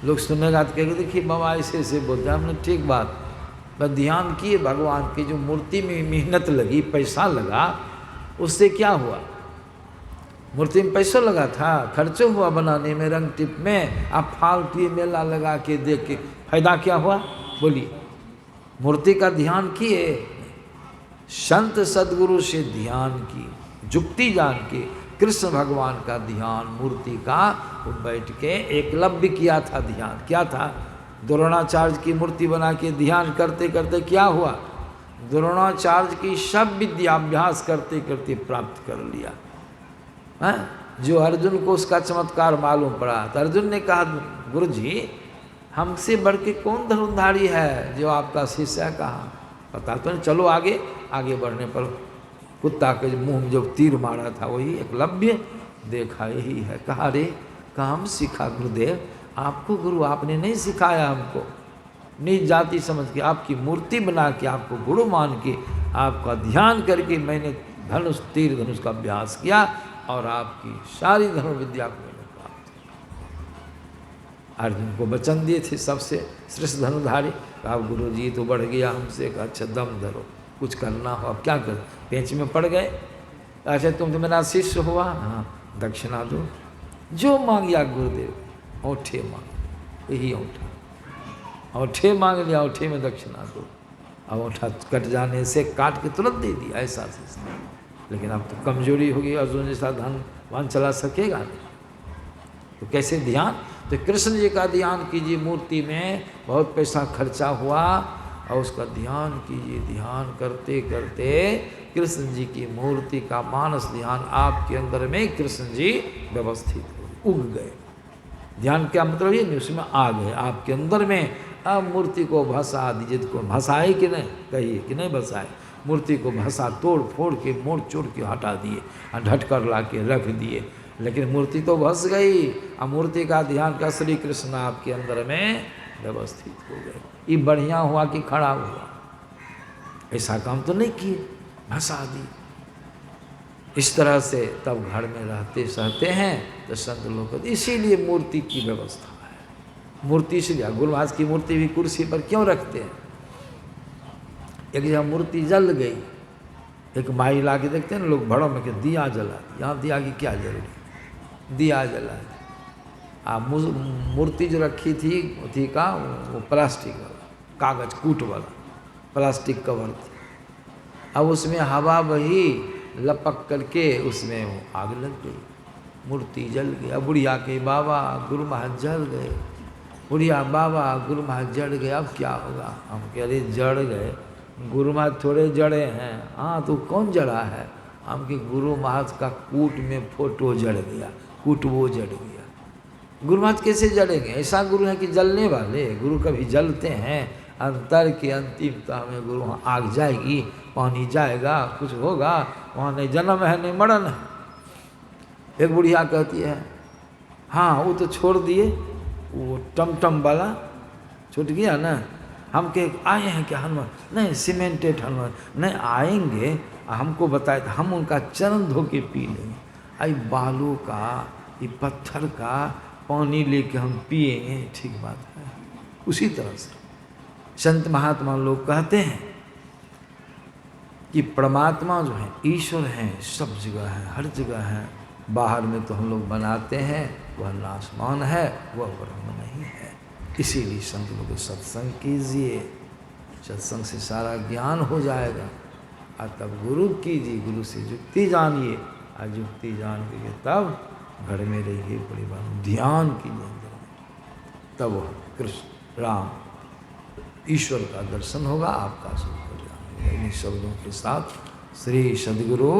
लोग सुनेगा तो कहेंगे देखिए बाबा ऐसे ऐसे बोलते हैं। हमने ठीक बात, बस ध्यान किए भगवान की। जो मूर्ति में मेहनत लगी, पैसा लगा, उससे क्या हुआ? मूर्ति में पैसा लगा था, खर्चो हुआ बनाने में, रंग टिप में। आप फालतू मेला लगा के देख के फायदा क्या हुआ? बोलिए। मूर्ति का ध्यान किए, संत सदगुरु से ध्यान की, जुक्ति जान के कृष्ण भगवान का ध्यान, मूर्ति का, वो बैठ के एकलव्य किया था ध्यान। क्या था? द्रोणाचार्य की मूर्ति बना के ध्यान करते करते क्या हुआ? द्रोणाचार्य की सब विद्याभ्यास करते करते प्राप्त कर लिया। हैं? जो अर्जुन को उसका चमत्कार मालूम पड़ा, तो अर्जुन ने कहा गुरु जी हमसे बढ़ के कौन धनुर्धारी है जो आपका शिष्य है? कहाँ पता तो नहीं, चलो आगे। आगे बढ़ने पर कुत्ता के मुंह में जो तीर मारा था वही एकलव्य देखा, यही है। कहा रे, कहाँ हम सीखा गुरुदेव? आपको गुरु आपने नहीं सिखाया हमको, निज जाति समझ के आपकी मूर्ति बना के, आपको गुरु मान के, आपका ध्यान करके मैंने धनुष तीर धनुष का अभ्यास किया और आपकी सारी धनुर्विद्या को मैंने प्राप्त किया। अर्जुन को वचन दिए थे सबसे श्रेष्ठ धनुर्धारी। कहा गुरु जी तो बढ़ गया हमसे। कहा अच्छा दम धरो, कुछ करना हो, अब क्या कर? पेंच में पड़ गए। अच्छा तुम तो मेरा शिष्य हुआ, हाँ दक्षिणा दो, जो मांगिया गुरुदेव। औंठे मांग, यही औंठा, औंठे मांग लिया, औंठे में दक्षिणा दो। अब औंठा कट जाने से काट के तुरंत दे दिया, ऐसा शिष्य। लेकिन अब तो कमजोरी होगी, अर्जुन जैसा धन चला सकेगा नहीं, तो कैसे ध्यान? तो कृष्ण जी का ध्यान कीजिए। मूर्ति में बहुत पैसा खर्चा हुआ और उसका ध्यान कीजिए। ध्यान करते करते कृष्ण जी की मूर्ति का मानस ध्यान आपके अंदर में कृष्ण जी व्यवस्थित हो, उग गए। ध्यान क्या मतलब? ये नहीं, उसमें आ गए आपके अंदर में। अब मूर्ति को भसा दीजिए। तो भसाए कि नहीं? कहिए कि नहीं भसाए? मूर्ति को भसा, तोड़ फोड़ के, मोड़ चोड़ के हटा दिए और ढटकर ला के रख दिए। लेकिन मूर्ति तो भस गई। अब मूर्ति का ध्यान का श्री कृष्ण आपके अंदर में व्यवस्थित हो गए। ये बढ़िया हुआ कि खड़ा हुआ? ऐसा काम तो नहीं किए, भसा दी। इस तरह से तब घर में रहते सहते हैं तो संत लोग, इसीलिए मूर्ति की व्यवस्था है। मूर्ति इसलिए गुरुवास की मूर्ति भी कुर्सी पर क्यों रखते हैं? एक जगह मूर्ति जल गई, एक माई ला के देखते हैं ना लोग भड़ों में, दिया जला, यहाँ दिया की क्या जरूरी? दिया जला। मूर्ति जो रखी थी का वो प्लास्टिक वाला, कागज कूट वाला प्लास्टिक कवर थी। अब उसमें हवा बही, लपक करके उसमें वो आग लग गई। मूर्ति जल गया। बुढ़िया के बाबा गुरु महाराज जल गए, बुढ़िया बाबा गुरु महाराज जड़ गए, अब क्या होगा? हम कह रहे जड़ गए, गुरु महाराज थोड़े जड़े हैं। हाँ तो कौन जड़ा है? हम के गुरु महाराज का कूट में फोटो जड़ गया, कूट वो जड़ गया। गुरु महाराज कैसे जड़ेंगे? ऐसा गुरु है कि जलने वाले, गुरु कभी जलते हैं? अंतर की अंतिमता में गुरु वहाँ आग जाएगी, पानी जाएगा, कुछ होगा, वहाँ नहीं जन्म है नहीं मरण है। एक बुढ़िया कहती है हाँ वो तो छोड़ दिए, वो टमटम वाला छूट गया ना। हम के आए हैं क्या हनुमान? नहीं सीमेंटेड हनुमान नहीं, आएंगे हमको बताए तो हम उनका चरण धो के पी लेंगे। आई बालू का ये पत्थर का पानी लेके हम पिए, ठीक बात है। उसी तरह से संत महात्मा लोग कहते हैं कि परमात्मा जो है ईश्वर हैं, सब जगह है, हर जगह है। बाहर में तो हम लोग बनाते हैं, वह नाशमान है, वह ब्रह्म नहीं है। इसीलिए संत लोग सत्संग कीजिए, सत्संग से सारा ज्ञान हो जाएगा। और तब गुरु कीजिए, गुरु से युक्ति जानिए, और युक्ति जान के तब घर में रहिए, बड़ी बात ध्यान कीजिए, तब कृष्ण राम ईश्वर का दर्शन होगा, आपका सुख हो जाएगा। इन शब्दों के साथ श्री सद्गुरु